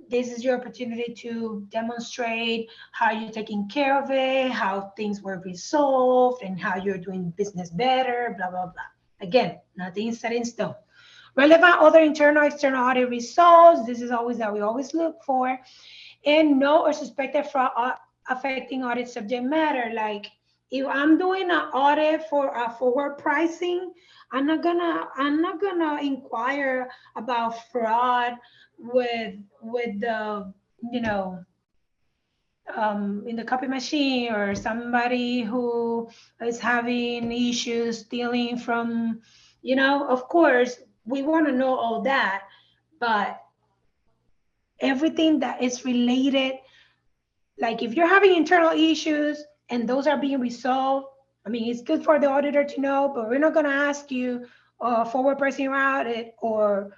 this is your opportunity to demonstrate how you're taking care of it, how things were resolved, and how you're doing business better, blah, blah, blah. Again, nothing is set in stone. Relevant other internal, external audit results. This is always that we always look for. And no or suspected fraud affecting audit subject matter. Like if I'm doing an audit for a forward pricing, I'm not gonna inquire about fraud with the in the copy machine, or somebody who is having issues stealing from, of course we want to know all that, but everything that is related, like if you're having internal issues and those are being resolved, I mean, it's good for the auditor to know, but we're not going to ask you forward pricing audit or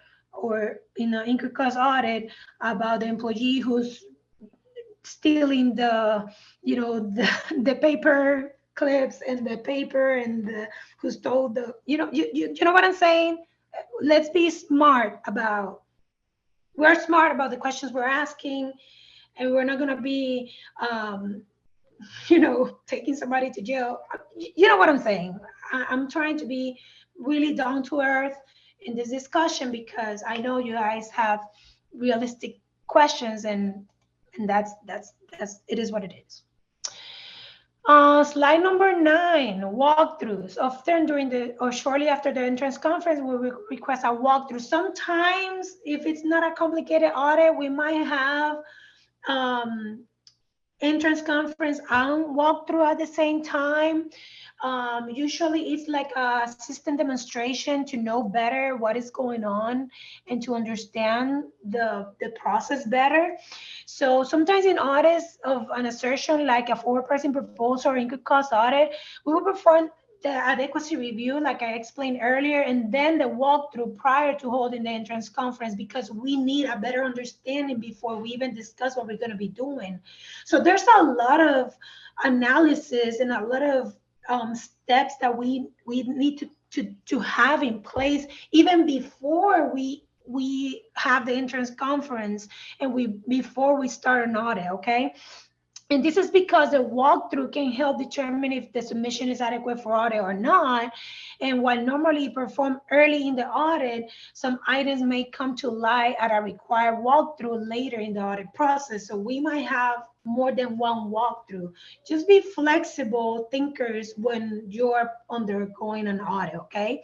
in an income cost audit about the employee who's stealing the paper clips and the paper and who stole the, you know what I'm saying? Let's be smart about, we're smart about the questions we're asking, and we're not going to be taking somebody to jail. You know what I'm saying? I'm trying to be really down to earth in this discussion, because I know you guys have realistic questions, and that's it is what it is. Slide number 9, walkthroughs. Often during or shortly after the entrance conference, we will request a walkthrough. Sometimes, if it's not a complicated audit, we might have entrance conference and walkthrough at the same time. Usually it's like a system demonstration to know better what is going on and to understand the process better. So sometimes in audits of an assertion like a forward pricing proposal or income cost audit, we will perform the adequacy review, like I explained earlier, and then the walkthrough prior to holding the entrance conference, because we need a better understanding before we even discuss what we're going to be doing. So there's a lot of analysis and a lot of steps that we need to have in place even before we have the entrance conference and before we start an audit. Okay. And this is because the walkthrough can help determine if the submission is adequate for audit or not. And while normally performed early in the audit, some items may come to light at a required walkthrough later in the audit process. So we might have more than one walkthrough. Just be flexible thinkers when you're undergoing an audit, okay?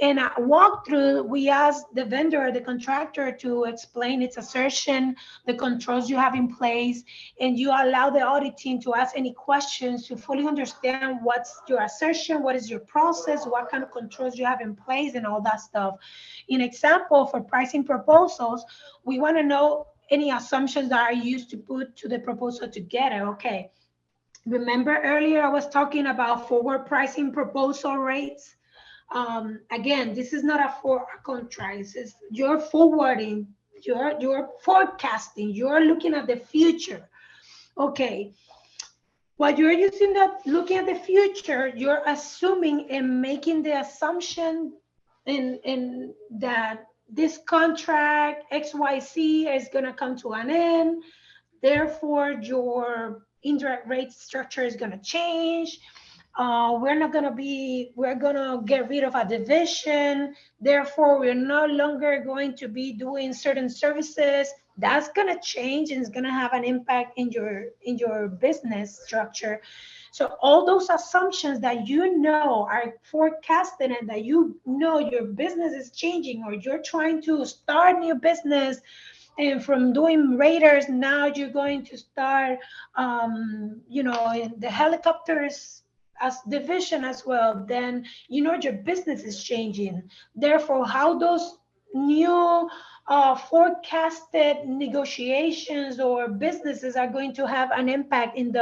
In a walkthrough, we ask the vendor, the contractor, to explain its assertion, the controls you have in place, and you allow the audit team to ask any questions to fully understand what's your assertion, what is your process, what kind of controls you have in place, and all that stuff. In example, for pricing proposals, we want to know any assumptions that are used to put to the proposal together. Okay. Remember earlier I was talking about forward pricing proposal rates? Again, this is not a contract. It's you're forwarding, you're forecasting, you're looking at the future. Okay. While you're using that, looking at the future, you're assuming and making the assumption in that this contract XYZ is going to come to an end. Therefore, your indirect rate structure is going to change. We're going to get rid of a division. Therefore, we're no longer going to be doing certain services. That's going to change and it's going to have an impact in your business structure. So all those assumptions that you know are forecasted and that you know your business is changing, or you're trying to start new business, and from doing radars, now you're going to start, in the helicopters as division as well, then you know your business is changing. Therefore, how those new forecasted negotiations or businesses are going to have an impact in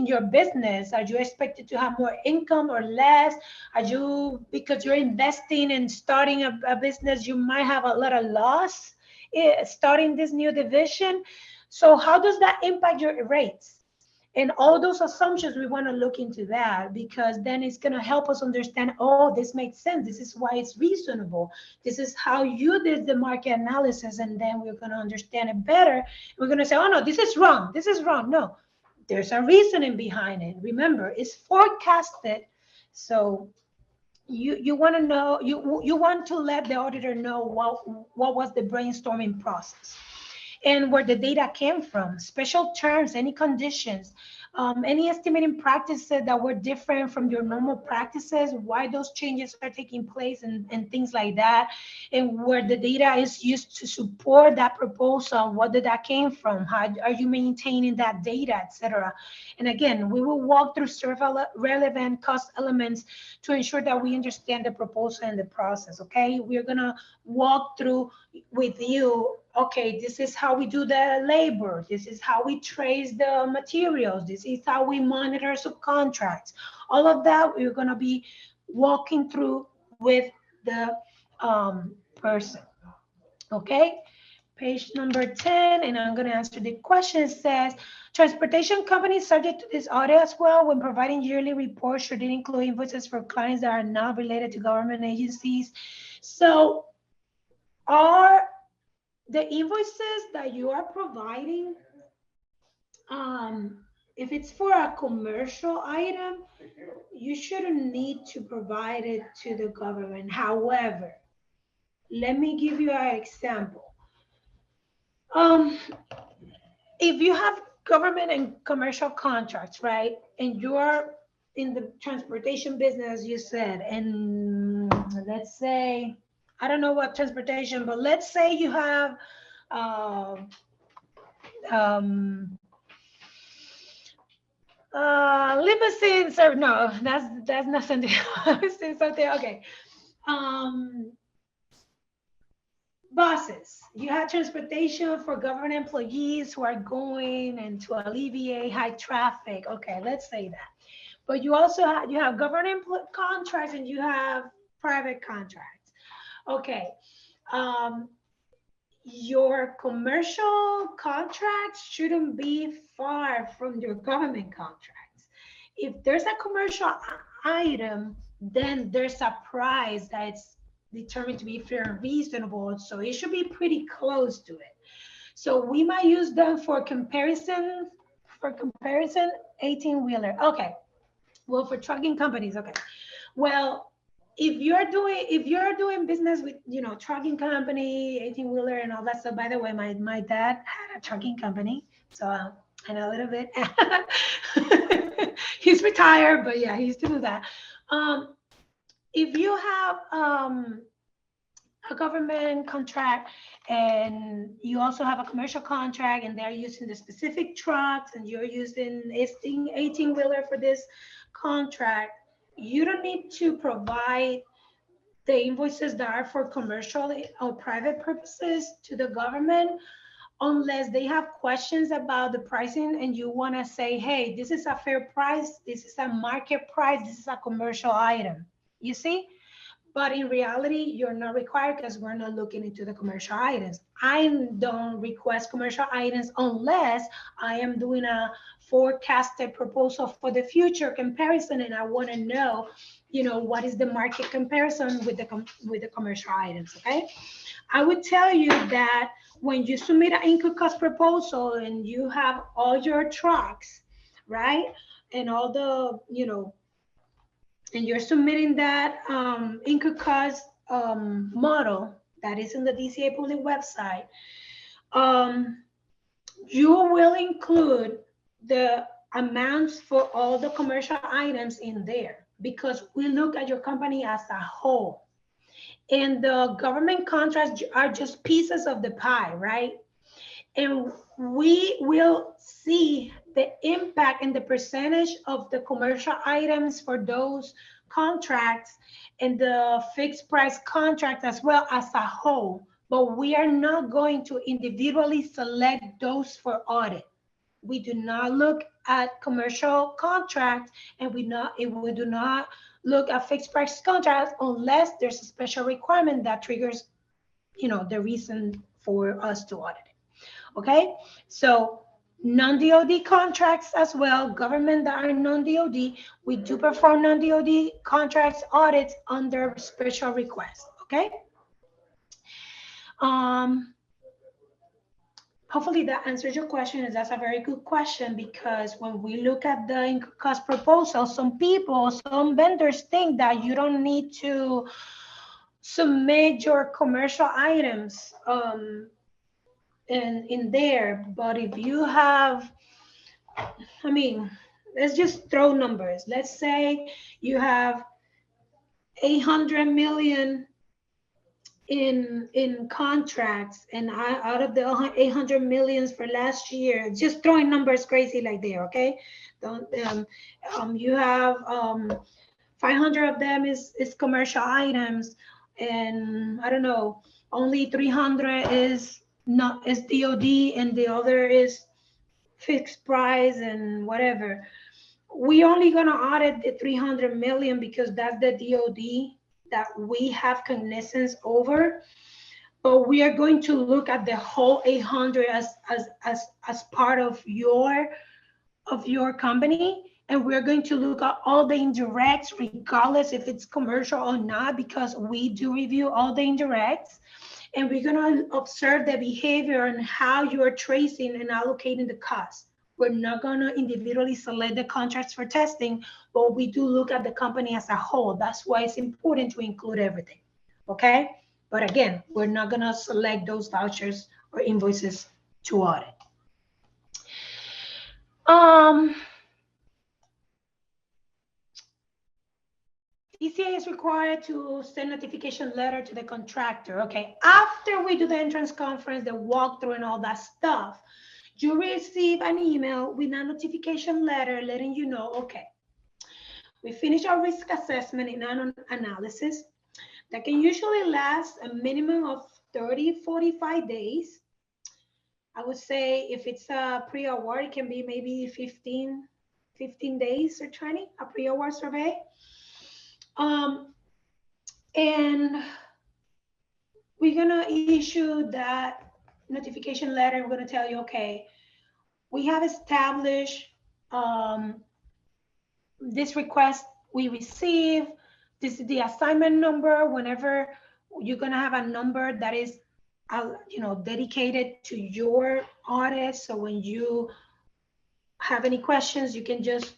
your business. Are you expected to have more income or less? Are you, because you're investing and starting a business, you might have a lot of loss starting this new division? So how does that impact your rates? And all those assumptions, we want to look into that, because then it's going to help us understand, oh, this makes sense. This is why it's reasonable. This is how you did the market analysis. And then we're going to understand it better. We're going to say, oh, no, this is wrong. This is wrong. No, there's a reasoning behind it. Remember, it's forecasted. So you want to know, you want to let the auditor know what was the brainstorming process and where the data came from, special terms, any conditions, any estimating practices that were different from your normal practices, why those changes are taking place, and things like that, and where the data is used to support that proposal, what did that came from, how are you maintaining that data, etc. And again, we will walk through several relevant cost elements to ensure that we understand the proposal and the process. Okay, we're gonna walk through with you. Okay, this is how we do the labor. This is how we trace the materials. This is how we monitor subcontracts. All of that we're going to be walking through with the person. Okay, page number 10, and I'm going to answer the question. It says, transportation companies subject to this audit as well when providing yearly reports should it include invoices for clients that are not related to government agencies. So are the invoices that you are providing, if it's for a commercial item, you shouldn't need to provide it to the government. However, let me give you an example. If you have government and commercial contracts, right, and you're in the transportation business, you said, and let's say, I don't know what transportation, but let's say you have limousines, or no, that's not something. Something, okay. Buses. You have transportation for government employees who are going and to alleviate high traffic. Okay, let's say that. But you also have government contracts and you have private contracts. Okay. Your commercial contracts shouldn't be far from your government contracts. If there's a commercial item, then there's a price that's determined to be fair and reasonable. So it should be pretty close to it. So we might use them for comparison, 18-wheeler. Okay. Well, for trucking companies, okay. Well, if you're doing business with, trucking company, 18-wheeler and all that stuff, by the way, my dad had a trucking company. So and a little bit. He's retired, but yeah, he used to do that. If you have a government contract and you also have a commercial contract and they're using the specific trucks and you're using 18 wheeler for this contract, you don't need to provide the invoices that are for commercial or private purposes to the government unless they have questions about the pricing and you want to say, hey, this is a fair price, this is a market price, this is a commercial item. You see? But in reality, you're not required because we're not looking into the commercial items. I don't request commercial items unless I am doing a forecasted proposal for the future comparison and I want to know, what is the market comparison with the commercial items, okay? I would tell you that when you submit an input cost proposal and you have all your trucks, right? And all the, and you're submitting that input cost model that is in the DCAA public website, you will include the amounts for all the commercial items in there because we look at your company as a whole. And the government contracts are just pieces of the pie, right? And we will see the impact and the percentage of the commercial items for those contracts and the fixed price contract as well as a whole. But we are not going to individually select those for audit. We do not look at commercial contracts and we do not look at fixed price contracts unless there's a special requirement that triggers, the reason for us to audit it. Okay, so non-DOD contracts as well, government that are non-DOD, we do perform non-DOD contracts audits under special request. Okay. Hopefully that answers your question, and that's a very good question because when we look at the cost proposal, some vendors think that you don't need to submit your commercial items in there, but if you have, let's just throw numbers. Let's say you have 800 million in contracts, and out of the 800 millions for last year, just throwing numbers crazy like there, okay? Don't you have 500 of them is commercial items, and I don't know, only 300 is DOD, and the other is fixed price and whatever. We only gonna audit the 300 million because that's the DOD that we have cognizance over, but we are going to look at the whole 800 as part of your company, and we're going to look at all the indirects regardless if it's commercial or not, because we do review all the indirects, and we're going to observe the behavior and how you are tracing and allocating the cost. We're not going to individually select the contracts for testing, but we do look at the company as a whole. That's why it's important to include everything, okay? But again, we're not going to select those vouchers or invoices to audit. DCAA is required to send notification letter to the contractor, okay? After we do the entrance conference, the walkthrough and all that stuff, you receive an email with a notification letter letting you know, okay, we finished our risk assessment and analysis. That can usually last a minimum of 30, 45 days. I would say if it's a pre-award, it can be maybe 15 days or 20, a pre-award survey. And we're gonna issue that notification letter. We're gonna tell you, okay, we have established this request we receive. This is the assignment number. Whenever you're gonna have a number that is, dedicated to your audit. So when you have any questions, you can just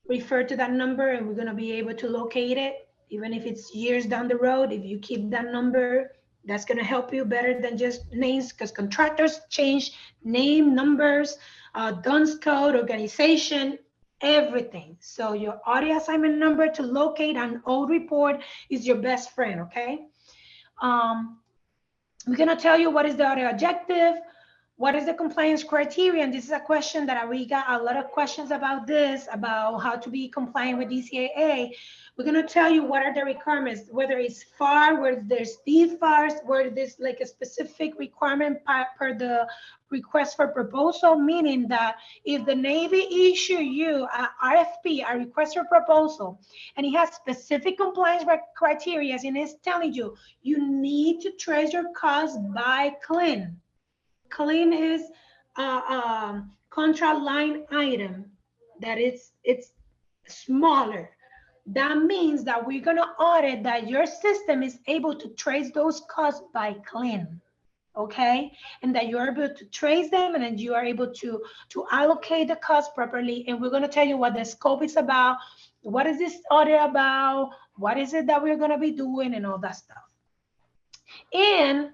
refer to that number, and we're gonna be able to locate it, even if it's years down the road. If you keep that number, That's going to help you better than just names, because contractors change name, numbers, DUNS code, organization, everything. So your audit assignment number to locate an old report is your best friend, okay? We're going to tell you what is the audit objective, what is the compliance criteria, and this is a question that we got a lot of questions about this, about how to be compliant with DCAA. We're going to tell you what are the requirements, whether it's FAR, where there's DFARs, where there's like a specific requirement per the request for proposal, meaning that if the Navy issue you a RFP, a request for proposal, and it has specific compliance criteria, and it's telling you, you need to trace your costs by CLIN. CLIN is a contract line item that it's smaller. That means that we're going to audit that your system is able to trace those costs by CLIN, okay? And that you're able to trace them, and then you are able to allocate the costs properly. And we're going to tell you what the scope is about, what is this audit about, what is it that we're going to be doing, and all that stuff. And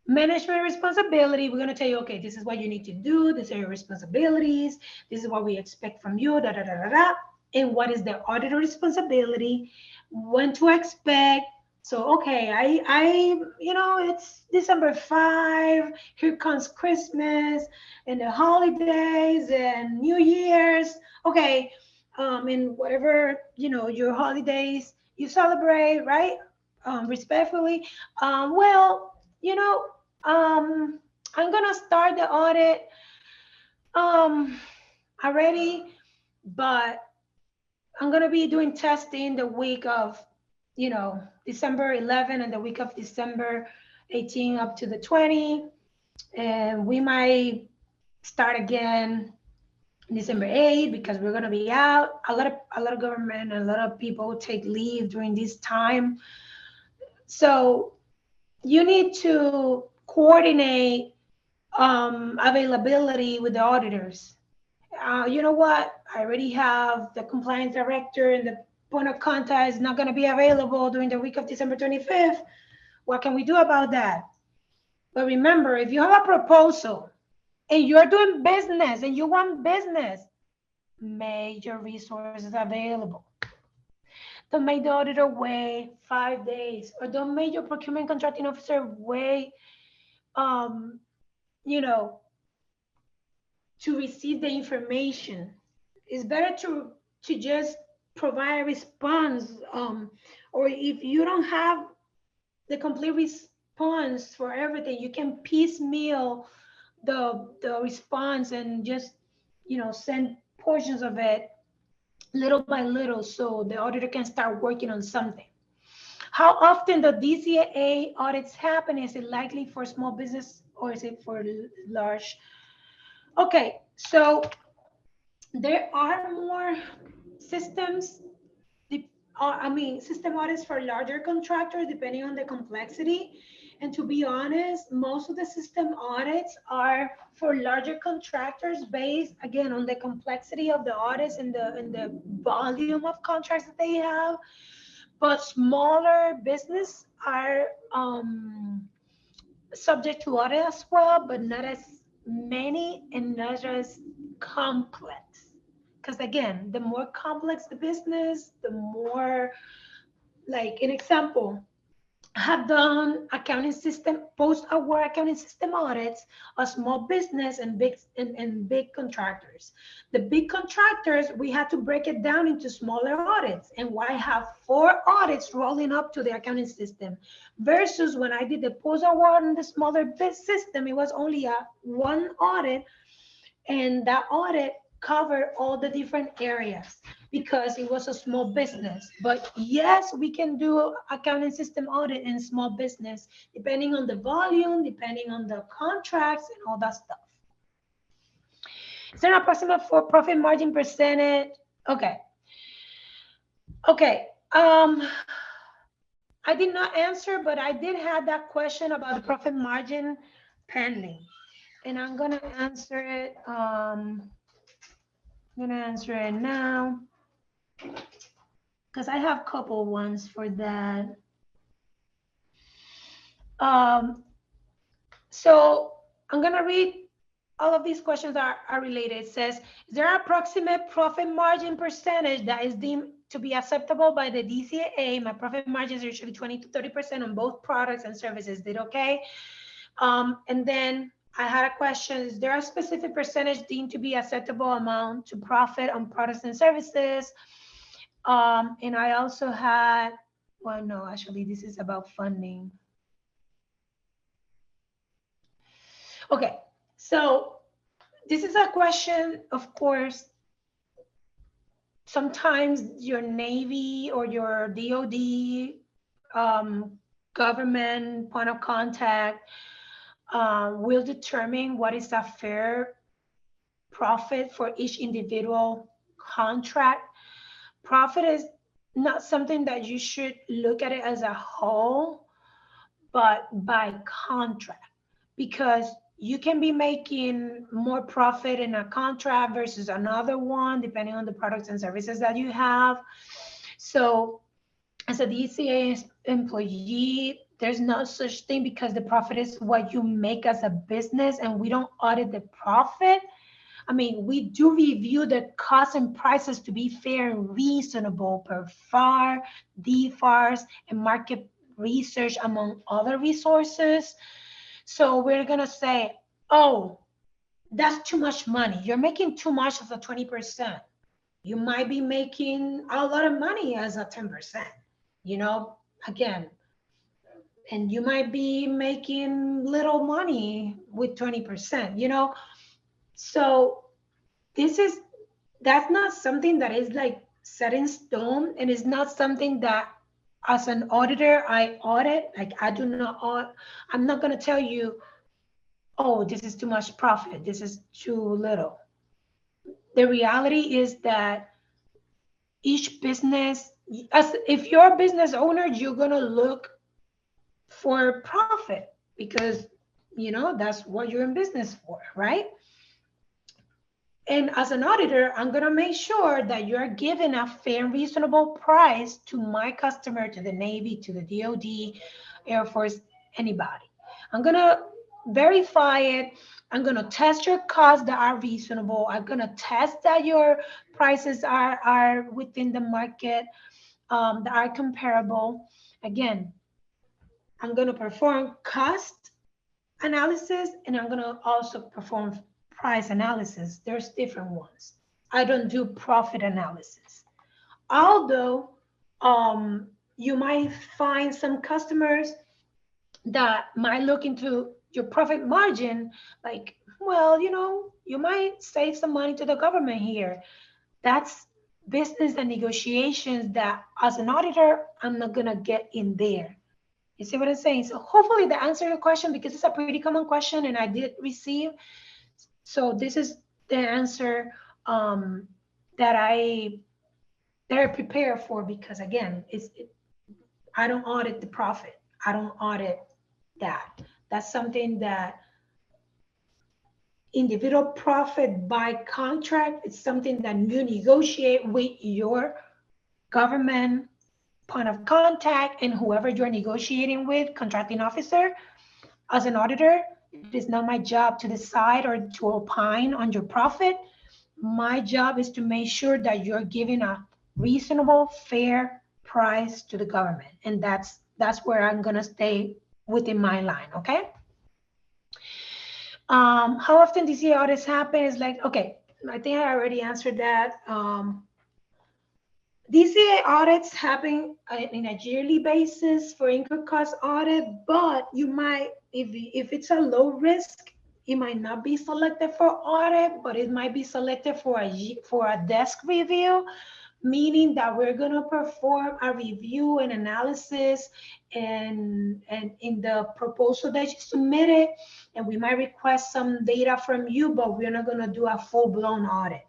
management responsibility, we're going to tell you, okay, this is what you need to do, these are your responsibilities, this is what we expect from you, da da da da da. And what is the auditor responsibility, when to expect. So okay, I you know, it's December 5, here comes Christmas and the holidays and New Year's, okay, and whatever, you know, your holidays you celebrate, right? Respectfully, well, you know, I'm gonna start the audit already, but I'm gonna be doing testing the week of, you know, December 11 and the week of December 18 up to the 20, and we might start again December 8 because we're gonna be out. A lot of government, a lot of people take leave during this time, so you need to coordinate availability with the auditors. You know what? I already have the compliance director, and the point of contact is not going to be available during the week of December 25th. What can we do about that? But remember, if you have a proposal and you're doing business and you want business, make your resources available. Don't make the auditor wait 5 days, or don't make your procurement contracting officer wait, you know, to receive the information. It's better to just provide a response, or if you don't have the complete response for everything, you can piecemeal the response and just, you know, send portions of it little by little so the auditor can start working on something. How often the DCAA audits happen? Is it likely for small business or is it for large? Okay, so there are more systems, system audits for larger contractors, depending on the complexity. And to be honest, most of the system audits are for larger contractors based, again, on the complexity of the audits and the volume of contracts that they have. But smaller business are subject to audit as well, but not as many and not as complex. Because again, the more complex the business, the more, like an example, I have done accounting system, post-award accounting system audits of small business and big contractors. The big contractors, we had to break it down into smaller audits, and why have 4 audits rolling up to the accounting system, versus when I did the post-award and the smaller system, it was only a 1 audit, and that audit covered all the different areas because it was a small business. But yes, we can do accounting system audit in small business, depending on the volume, depending on the contracts and all that stuff. Is there an approximate for profit margin percentage? Okay. I did not answer, but I did have that question about the profit margin pending, and I'm gonna answer it. I'm gonna answer it now because I have a couple ones for that. So I'm gonna read all of these questions are related. It says, is there an approximate profit margin percentage that is deemed to be acceptable by the DCAA? My profit margins are usually 20 to 30% on both products and services. Did okay? And then I had a question, is there a specific percentage deemed to be acceptable amount to profit on products and services? And I also had, well, no, actually, this is about funding. Okay, so this is a question, of course, sometimes your Navy or your DOD government point of contact will determine what is a fair profit for each individual contract. Profit is not something that you should look at it as a whole, but by contract, because you can be making more profit in a contract versus another one, depending on the products and services that you have. So as a DCAA employee, there's no such thing, because the profit is what you make as a business, and we don't audit the profit. I mean, we do review the costs and prices to be fair and reasonable per FAR, DFARS, and market research, among other resources. So we're gonna say, oh, that's too much money. You're making too much as a 20%. You might be making a lot of money as a 10%, you know, again, and you might be making little money with 20%, you know. So that's not something that is like set in stone, and it's not something that as an auditor I audit. Like, I do not audit. I'm not going to tell you, oh, this is too much profit, this is too little. The reality is that each business, as if you're a business owner, you're going to look for profit, because you know that's what you're in business for, right? And as an auditor, I'm going to make sure that you're giving a fair and reasonable price to my customer, to the Navy, to the DOD, Air Force, anybody. I'm going to verify it. I'm going to test your costs that are reasonable. I'm going to test that your prices are within the market, that are comparable. Again, I'm going to perform cost analysis, and I'm going to also perform price analysis. There's different ones. I don't do profit analysis. Although you might find some customers that might look into your profit margin like, well, you know, you might save some money to the government here. That's business and negotiations that as an auditor, I'm not going to get in there. You see what I'm saying? So hopefully that answered your question, because it's a pretty common question and I did receive. So this is the answer that I prepare for, because again, I don't audit the profit. I don't audit that. That's something that individual profit by contract. It's something that you negotiate with your government point of contact and whoever you're negotiating with, contracting officer. As an auditor, it is not my job to decide or to opine on your profit. My job is to make sure that you're giving a reasonable, fair price to the government. And that's where I'm going to stay within my line, okay? How often DCAA audits happen is like, okay, I think I already answered that. DCAA audits happen in a yearly basis for income cost audit, but you might, if it's a low risk, it might not be selected for audit, but it might be selected for a desk review, meaning that we're going to perform a review and analysis and in the proposal that you submitted, and we might request some data from you, but we're not going to do a full-blown audit.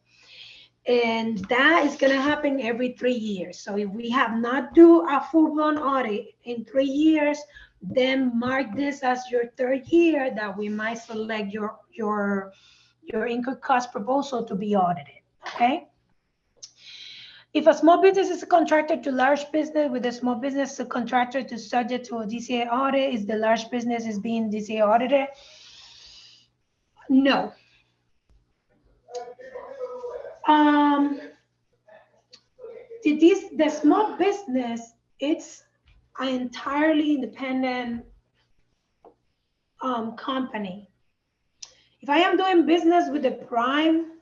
And that is going to happen every 3 years. So if we have not do a full-blown audit in 3 years, then mark this as your 3rd year that we might select your income cost proposal to be audited. Okay. If a small business is a contractor to large business, with a small business a contractor to subject to a DCAA audit, is the large business is being DCAA audited? No. The small business, it's an entirely independent company. If I am doing business with the prime,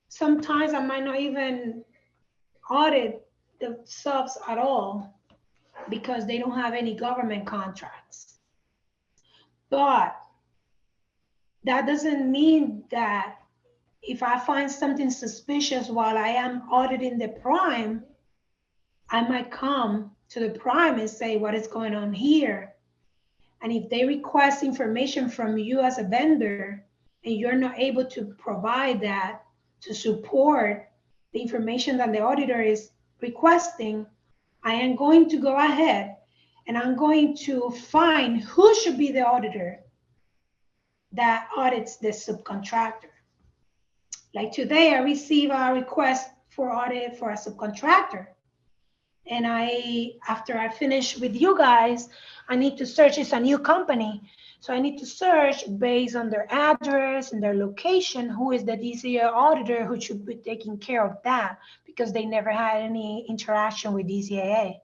sometimes I might not even audit the subs at all because they don't have any government contracts. But that doesn't mean that if I find something suspicious while I am auditing the prime, I might come to the prime and say, what is going on here? And if they request information from you as a vendor and you're not able to provide that to support the information that the auditor is requesting, I am going to go ahead and I'm going to find who should be the auditor that audits the subcontractor. Like today, I receive a request for audit for a subcontractor. And after I finish with you guys, I need to search. It's a new company. So I need to search based on their address and their location, who is the DCAA auditor who should be taking care of that, because they never had any interaction with DCAA.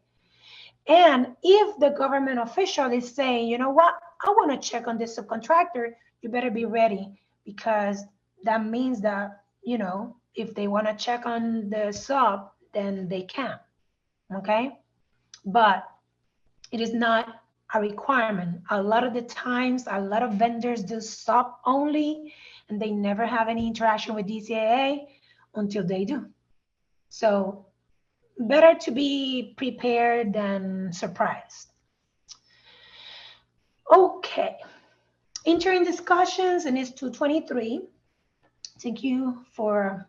And if the government official is saying, you know what, I want to check on this subcontractor, you better be ready, because that means that, you know, if they want to check on the sub, then they can. Okay, but it is not a requirement. A lot of the times, a lot of vendors do sub only, and they never have any interaction with DCAA until they do. So better to be prepared than surprised. Okay, entering discussions, and it's 2:23. Thank you for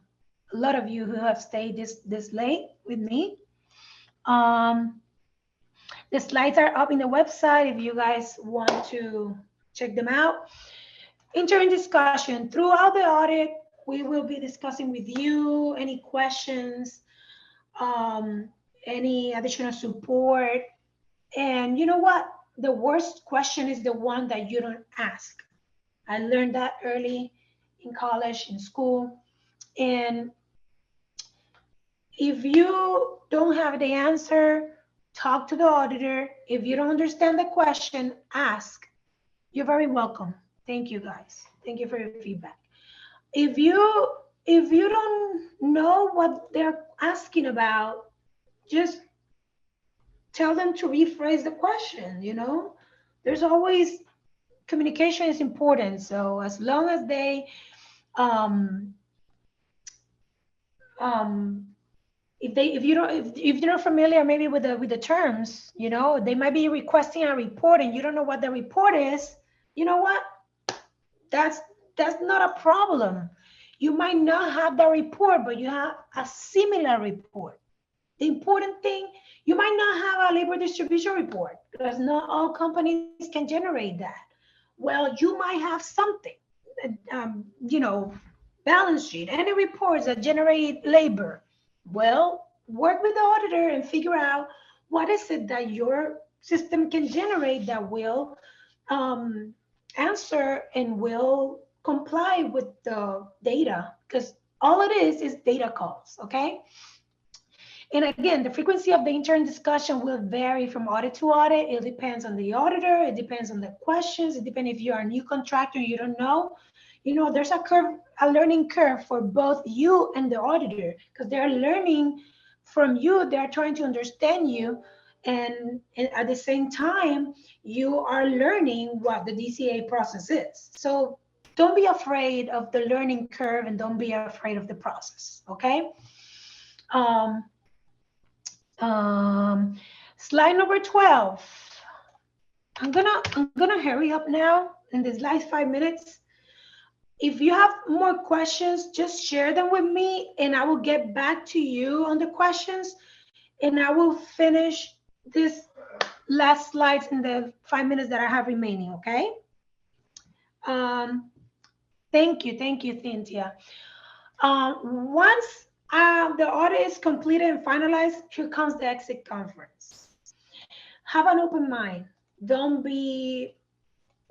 a lot of you who have stayed this late with me. The slides are up in the website if you guys want to check them out. Entering discussion. Throughout the audit, we will be discussing with you any questions, any additional support. And you know what? The worst question is the one that you don't ask. I learned that early in college, in school. And if you don't have the answer, talk to the auditor. If you don't understand the question, ask. You're very welcome. Thank you, guys. Thank you for your feedback. If you don't know what they're asking about, just tell them to rephrase the question. You know, there's always, communication is important. So as long as they if you're not familiar maybe with the terms, you know, they might be requesting a report and you don't know what the report is. You know what? That's not a problem. You might not have the report, but you have a similar report. The important thing, you might not have a labor distribution report because not all companies can generate that. Well, you might have something, you know, balance sheet, any reports that generate labor. Well, work with the auditor and figure out what is it that your system can generate that will answer and will comply with the data, because all it is data calls, okay? And again, the frequency of the intern discussion will vary from audit to audit. It depends on the auditor. It depends on the questions. It depends if you are a new contractor, you don't know. You know, there's a learning curve for both you and the auditor, because they're learning from you. They're trying to understand you. And at the same time, you are learning what the DCAA process is. So don't be afraid of the learning curve and don't be afraid of the process, okay? Slide number 12. I'm gonna hurry up now in these last 5 minutes. If you have more questions, just share them with me and I will get back to you on the questions, and I will finish this last slides in the 5 minutes that I have remaining, okay? Thank you, Cynthia. Once The audit is completed and finalized. Here comes the exit conference. Have an open mind. Don't be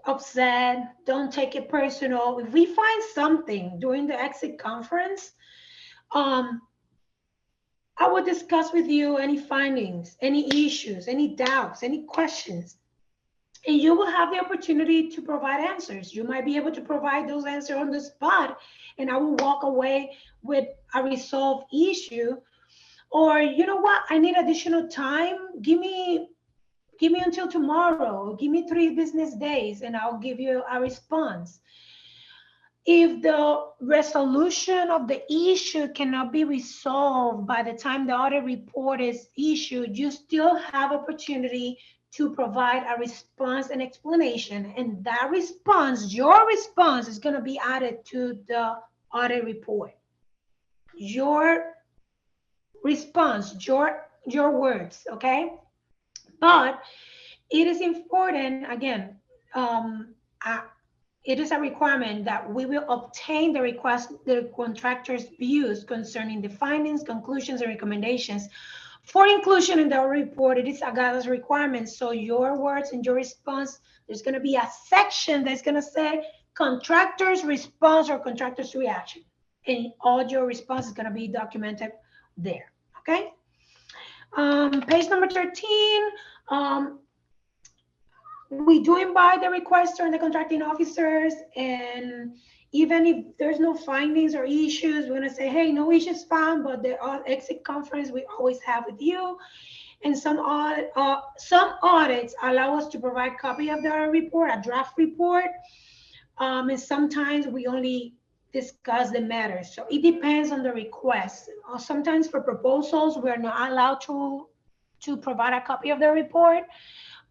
upset. Don't take it personal. If we find something during the exit conference, I will discuss with you any findings, any issues, any doubts, any questions. And you will have the opportunity to provide answers. You might be able to provide those answers on the spot, and I will walk away with a resolved issue. Or you know what? I need additional time. Give me until tomorrow. Give me 3 business days, and I'll give you a response. If the resolution of the issue cannot be resolved by the time the audit report is issued, you still have opportunity to provide a response and explanation. And that response, your response, is going to be added to the audit report. Your response, your words, okay? But it is important, again, it is a requirement that we will obtain the contractor's views concerning the findings, conclusions, and recommendations for inclusion in the report. It is a guidance requirement. So your words and your response, there's going to be a section that's going to say contractor's response or contractor's reaction. And all your response is going to be documented there. Okay. Page number 13. We do invite the requester and the contracting officers, and even if there's no findings or issues, we're going to say, hey, no issues found, but the exit conference we always have with you. And some audits allow us to provide a copy of the report, a draft report, and sometimes we only discuss the matter. So it depends on the request. Sometimes for proposals, we're not allowed to provide a copy of the report.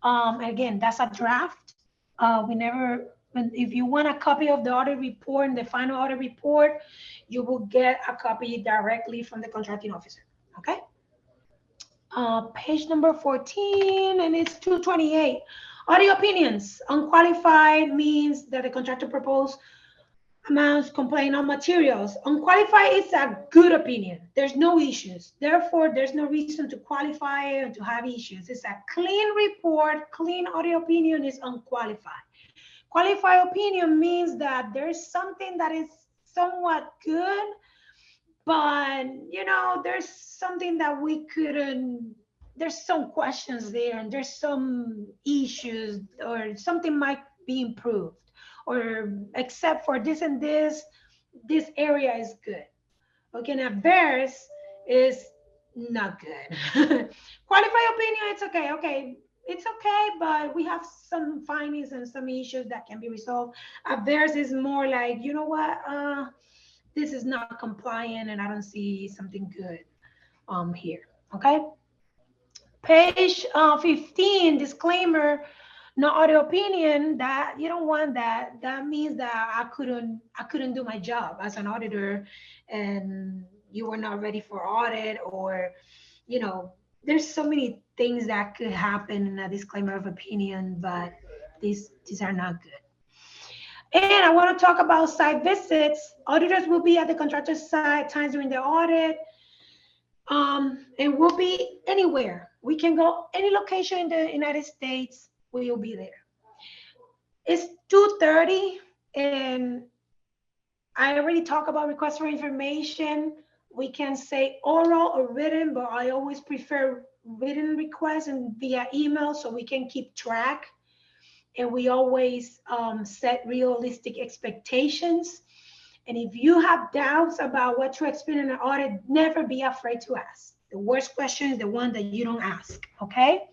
Again, that's a draft. If you want a copy of the audit report and the final audit report, you will get a copy directly from the contracting officer. Okay. Page number 14, and it's 228. Audit opinions. Unqualified means that the contractor proposed amounts complain on materials. Unqualified is a good opinion. There's no issues. Therefore, there's no reason to qualify and to have issues. It's a clean report. Clean audit opinion is unqualified. Qualified opinion means that there's something that is somewhat good, but you know, there's something that we couldn't, there's some questions there, and there's some issues, or something might be improved. Or except for this and this area is good. Okay, now adverse is not good. Qualified opinion, it's okay. Okay, it's okay, but we have some findings and some issues that can be resolved. Adverse is more like, you know what, this is not compliant, and I don't see something good here. Okay. Page 15, disclaimer. No audit opinion. That you don't want that. That means that I couldn't do my job as an auditor, and you were not ready for audit, or you know, there's so many things that could happen in a disclaimer of opinion, but these are not good. And I want to talk about site visits. Auditors will be at the contractor's site times during the audit, and we'll be anywhere. We can go any location in the United States. We will be there. It's 2:30, and I already talked about requests for information. We can say oral or written, but I always prefer written requests and via email so we can keep track. And we always set realistic expectations. And if you have doubts about what to expect in an audit, never be afraid to ask. The worst question is the one that you don't ask, okay?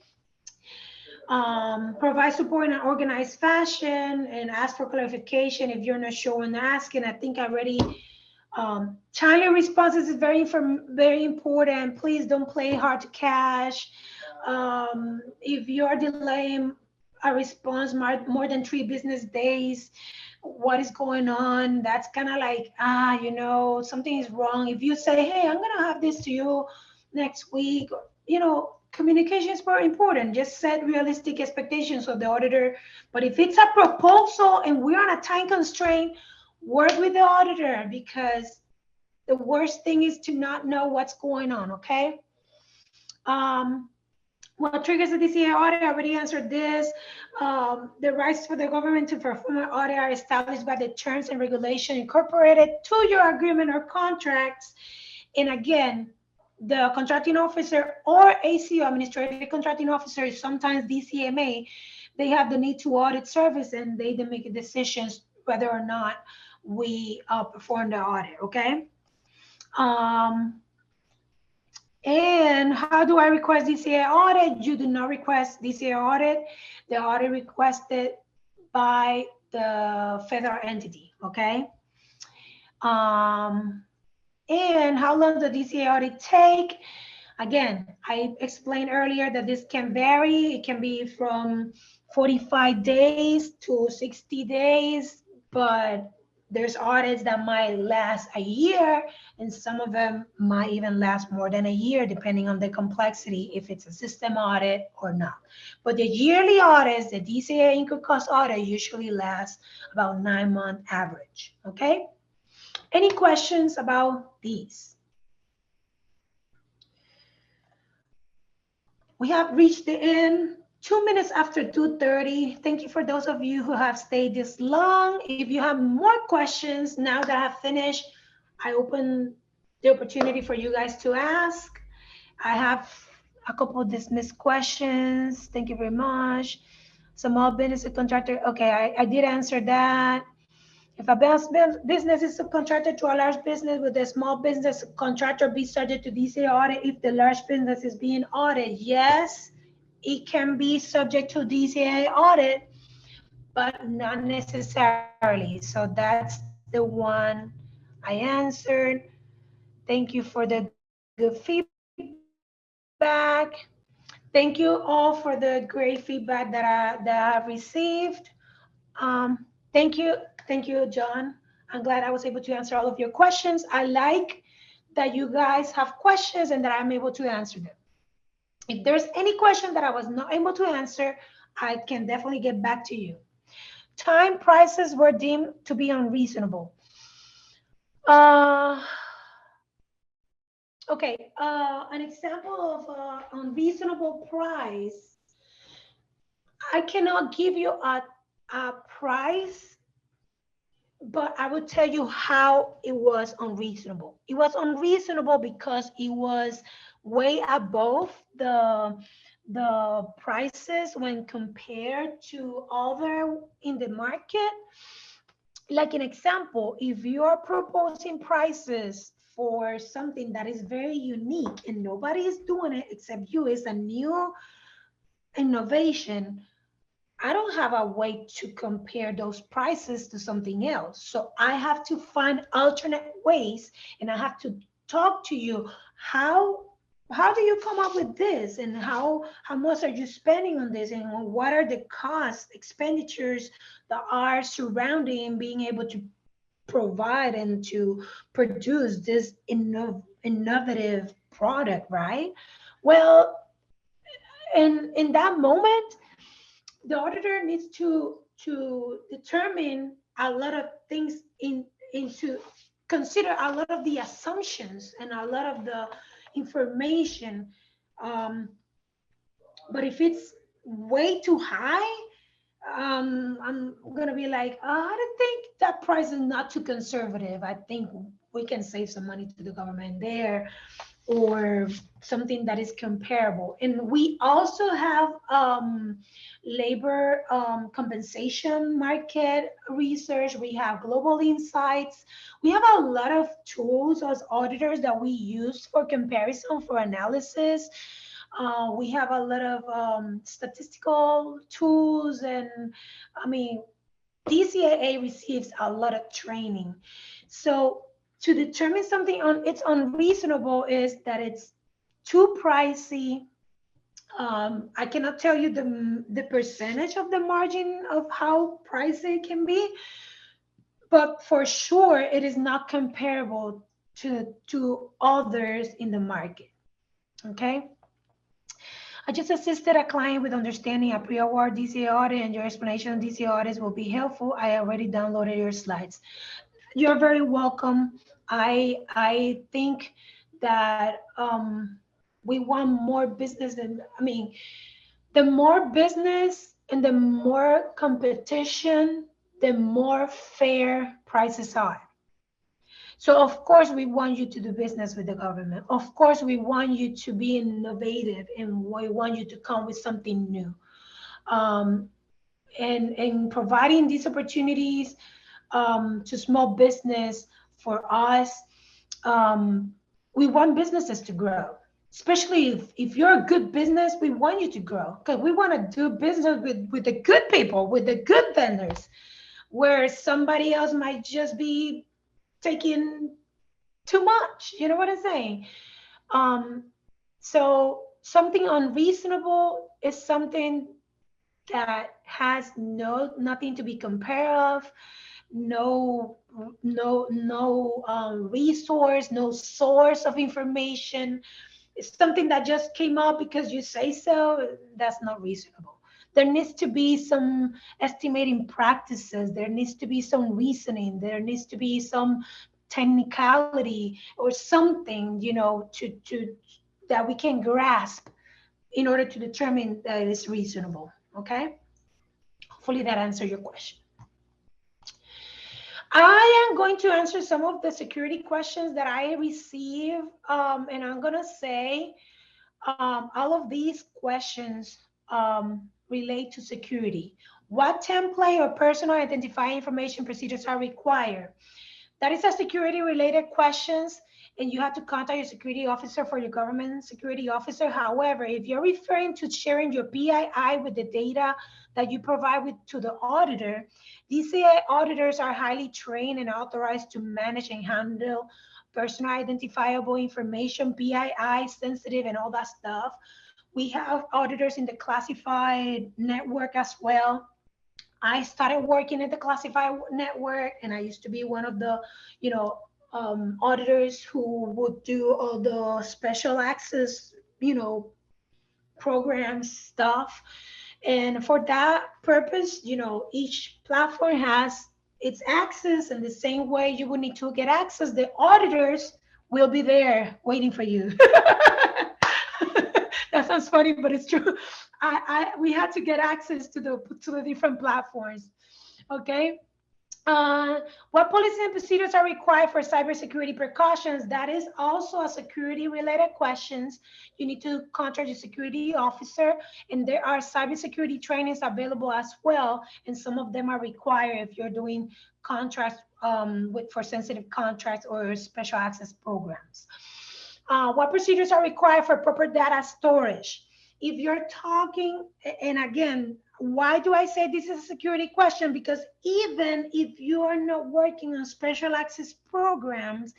Provide support in an organized fashion, and ask for clarification if you're not sure when asking. I think I already, timely responses is very important. Please don't play hard to cash. If you're delaying a response more than 3 business days, what is going on? That's kind of like, you know, something is wrong. If you say, hey, I'm gonna have this to you next week, you know, communication is very important. Just set realistic expectations of the auditor. But if it's a proposal and we're on a time constraint, work with the auditor, because The worst thing is to not know what's going on, okay? What triggers the DCAA audit? I already answered this. The rights for the government to perform an audit are established by the terms and regulation incorporated to your agreement or contracts. And again, the contracting officer or ACO, administrative contracting officer, sometimes DCMA, they have the need to audit service and they make decisions whether or not we perform the audit, okay? And how do I request DCAA audit? You do not request DCAA audit. The audit requested by the federal entity, okay? And how long does DCAA audit take? Again, I explained earlier that this can vary. It can be from 45 days to 60 days, but there's audits that might last a year, and some of them might even last more than a year, depending on the complexity, if it's a system audit or not. But the yearly audits, the DCAA income cost audit, usually lasts about 9-month average, okay? Any questions about these? We have reached the end, 2 minutes after 2:30. Thank you for those of you who have stayed this long. If you have more questions now that I've finished, I open the opportunity for you guys to ask. I have a couple of dismissed questions. Thank you very much. Small business contractor. Okay, I did answer that. If a business is subcontracted to a large business, would the small business contractor be subject to DCAA audit if the large business is being audited? Yes, it can be subject to DCAA audit, but not necessarily. So that's the one I answered. Thank you for the good feedback. Thank you all for the great feedback that I've received. Thank you, John. I'm glad I was able to answer all of your questions. I like that you guys have questions and that I'm able to answer them. If there's any question that I was not able to answer, I can definitely get back to you. Time prices were deemed to be unreasonable. Okay, an example of unreasonable price. I cannot give you a price, but I will tell you how it was unreasonable. It was unreasonable because it was way above the prices when compared to other in the market. Like an example, if you are proposing prices for something that is very unique and nobody is doing it except you, it's a new innovation, I don't have a way to compare those prices to something else. So I have to find alternate ways, and I have to talk to you. How do you come up with this, and how much are you spending on this, and what are the costs, expenditures that are surrounding being able to provide and to produce this innovative product, right? Well, in that moment, the auditor needs to determine a lot of things into consider a lot of the assumptions and a lot of the information. But if it's way too high, I'm gonna be like, I don't think that price is not too conservative. I think we can save some money to the government there, or something that is comparable. And we also have labor compensation market research. We have global insights. We have a lot of tools as auditors that we use for comparison, for analysis. We have a lot of statistical tools, and I mean, DCAA receives a lot of training. So to determine something it's unreasonable is that it's too pricey. I cannot tell you the percentage of the margin of how pricey it can be, but for sure it is not comparable to others in the market. Okay. I just assisted a client with understanding a pre-award DCAA audit, and your explanation on DCAA audits will be helpful. I already downloaded your slides. You're very welcome. I think that we want more business, and I mean, the more business and the more competition, the more fair prices are. So of course we want you to do business with the government. Of course we want you to be innovative, and we want you to come with something new. Um, and providing these opportunities to small business for us, um, we want businesses to grow. Especially if you're a good business, we want you to grow, because we want to do business with the good people, with the good vendors, where somebody else might just be taking too much. You know what I'm saying? Um, so something unreasonable is something that has nothing to be compared of, no resource, no source of information. It's something that just came up because you say so. That's not reasonable. There needs to be some estimating practices. There needs to be some reasoning. There needs to be some technicality or something, to that we can grasp in order to determine that it is reasonable. Okay. Hopefully that answered your question. I am going to answer some of the security questions that I receive, and I'm going to say all of these questions relate to security. What template or personal identifying information procedures are required? That is a security related questions, and you have to contact your security officer for your government security officer. However, if you're referring to sharing your PII with the data that you provide to the auditor, DCAA auditors are highly trained and authorized to manage and handle personal identifiable information, PII, sensitive, and all that stuff. We have auditors in the classified network as well. I started working at the classified network, and I used to be one of the, auditors who would do all the special access, program stuff. And for that purpose, each platform has its access, and the same way you would need to get access, the auditors will be there waiting for you. That sounds funny, but it's true. We had to get access to the different platforms. Okay. What policies and procedures are required for cybersecurity precautions? That is also a security related questions. You need to contact your security officer, and there are cybersecurity trainings available as well. And some of them are required if you're doing contracts for sensitive contracts or special access programs. What procedures are required for proper data storage? If you're talking, and again, why do I say this is a security question? Because even if you are not working on special access programs,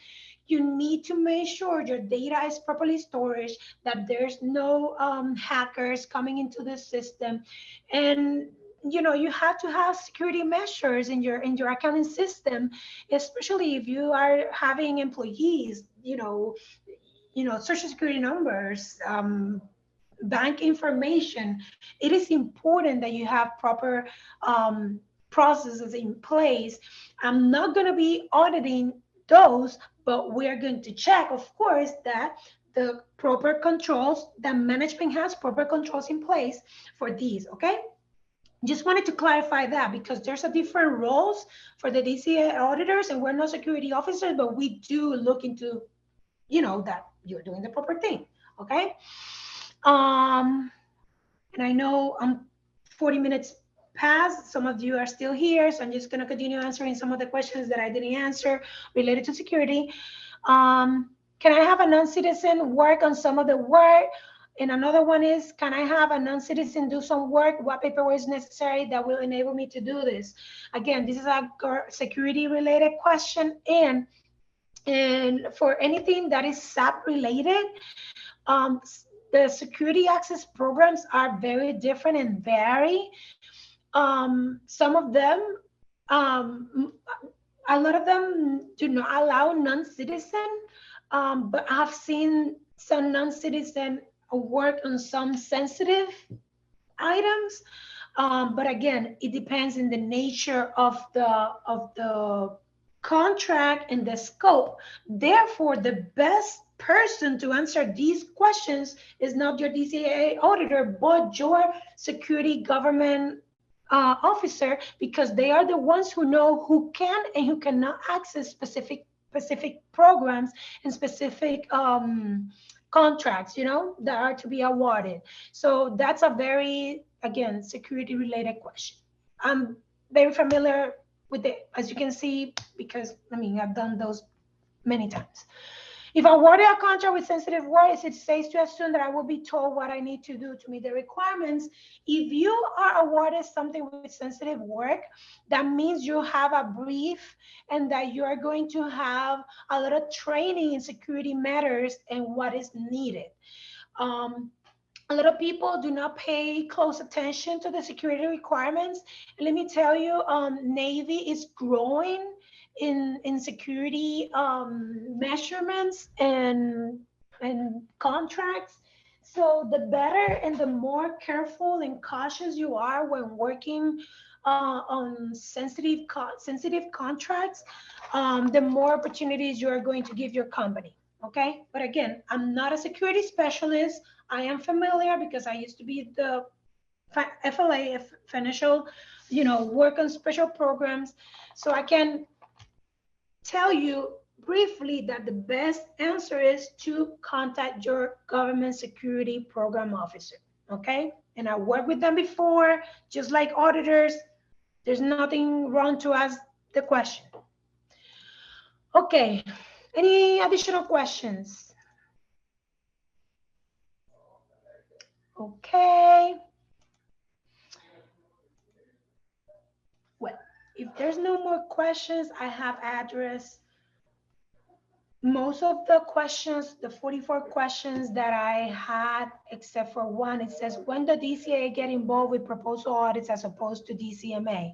you need to make sure your data is properly stored, that there's no hackers coming into the system. And you have to have security measures in your accounting system, especially if you are having employees, social security numbers, bank information. It is important that you have proper processes in place. I'm not going to be auditing those, but we're going to check, of course, that the proper controls, that management has proper controls in place for these. Okay. Just wanted to clarify that, because there's a different roles for the DCAA auditors, and we're not security officers, but we do look into, that you're doing the proper thing. Okay. And I know I'm 40 minutes past. Some of you are still here, so I'm just going to continue answering some of the questions that I didn't answer related to security. Can I have a non-citizen work on some of the work? And another one is, can I have a non-citizen do some work? What paperwork is necessary that will enable me to do this? Again, this is a security related question. And for anything that is SAP related, the security access programs are very different and vary. Some of them, a lot of them do not allow non-citizen, but I've seen some non-citizen work on some sensitive items. But again, it depends on the nature of the contract, and the scope. Therefore, the best person to answer these questions is not your DCAA auditor, but your security government officer, because they are the ones who know who can and who cannot access specific programs and specific contracts, you know, that are to be awarded. So that's a very, again, security related question. I'm very familiar with it, as you can see, because I mean, I've done those many times. If I awarded a contract with sensitive words, it's safe to assume that I will be told what I need to do to meet the requirements. If you are awarded something with sensitive work, that means you have a brief and that you are going to have a lot of training in security matters and what is needed. A lot of people do not pay close attention to the security requirements. Let me tell you, Navy is growing in security measurements and contracts. So the better and the more careful and cautious you are when working on sensitive contracts, the more opportunities you are going to give your company. Okay, but again, I'm not a security specialist. I am familiar because I used to be the FLA, financial, you know, work on special programs. So I can tell you briefly that the best answer is to contact your government security program officer. Okay, and I worked with them before, just like auditors. There's nothing wrong to ask the question. Okay, any additional questions? Okay. Well, if there's no more questions, I have addressed most of the questions, the 44 questions that I had, except for one. It says, when the DCAA get involved with proposal audits as opposed to DCMA?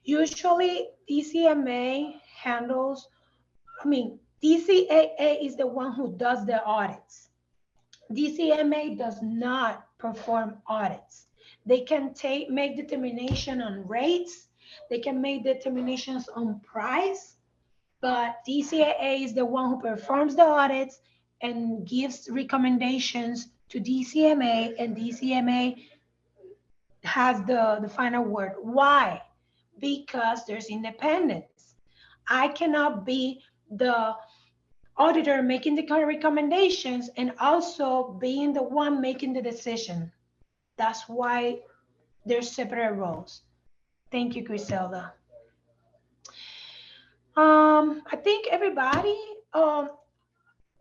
Usually DCMA handles, DCAA is the one who does the audits. DCMA does not perform audits. They can make determination on rates. They can make determinations on price, but DCAA is the one who performs the audits and gives recommendations to DCMA, and DCMA has the final word. Why? Because there's independence. I cannot be the auditor making the recommendations and also being the one making the decision. That's why there's separate roles. Thank you, Griselda. I think everybody, I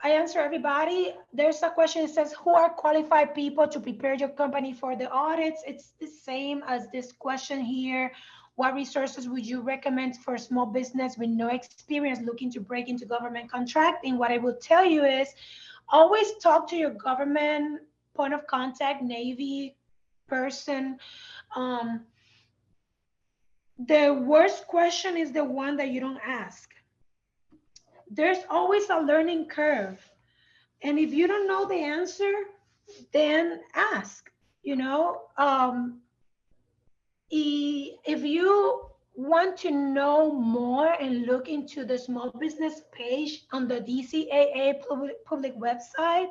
answer everybody. There's a question that says, who are qualified people to prepare your company for the audits? It's the same as this question here. What resources would you recommend for a small business with no experience looking to break into government contracting? What I will tell you is always talk to your government point of contact, Navy person. The worst question is the one that you don't ask. There's always a learning curve. And if you don't know the answer, then ask, you know. If you want to know more and look into the small business page on the DCAA public website,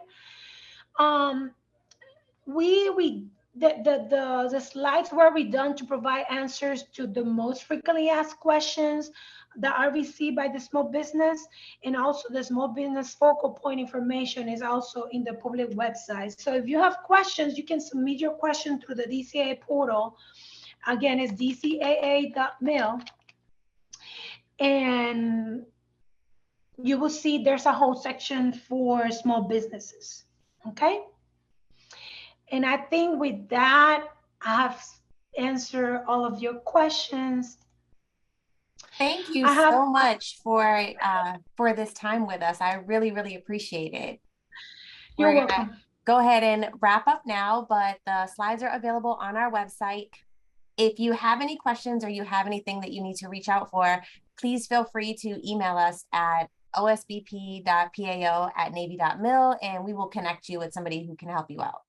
the slides were redone to provide answers to the most frequently asked questions that are received by the small business, and also the small business focal point information is also in the public website. So if you have questions, you can submit your question through the DCAA portal. Again, it's dcaa.mil, and you will see there's a whole section for small businesses. Okay. And I think with that, I have answered all of your questions. Thank you so much for this time with us. I really, really appreciate it. You're welcome. Go ahead and wrap up now, but the slides are available on our website. If you have any questions or you have anything that you need to reach out for, please feel free to email us at osbp.pao@navy.mil, and we will connect you with somebody who can help you out.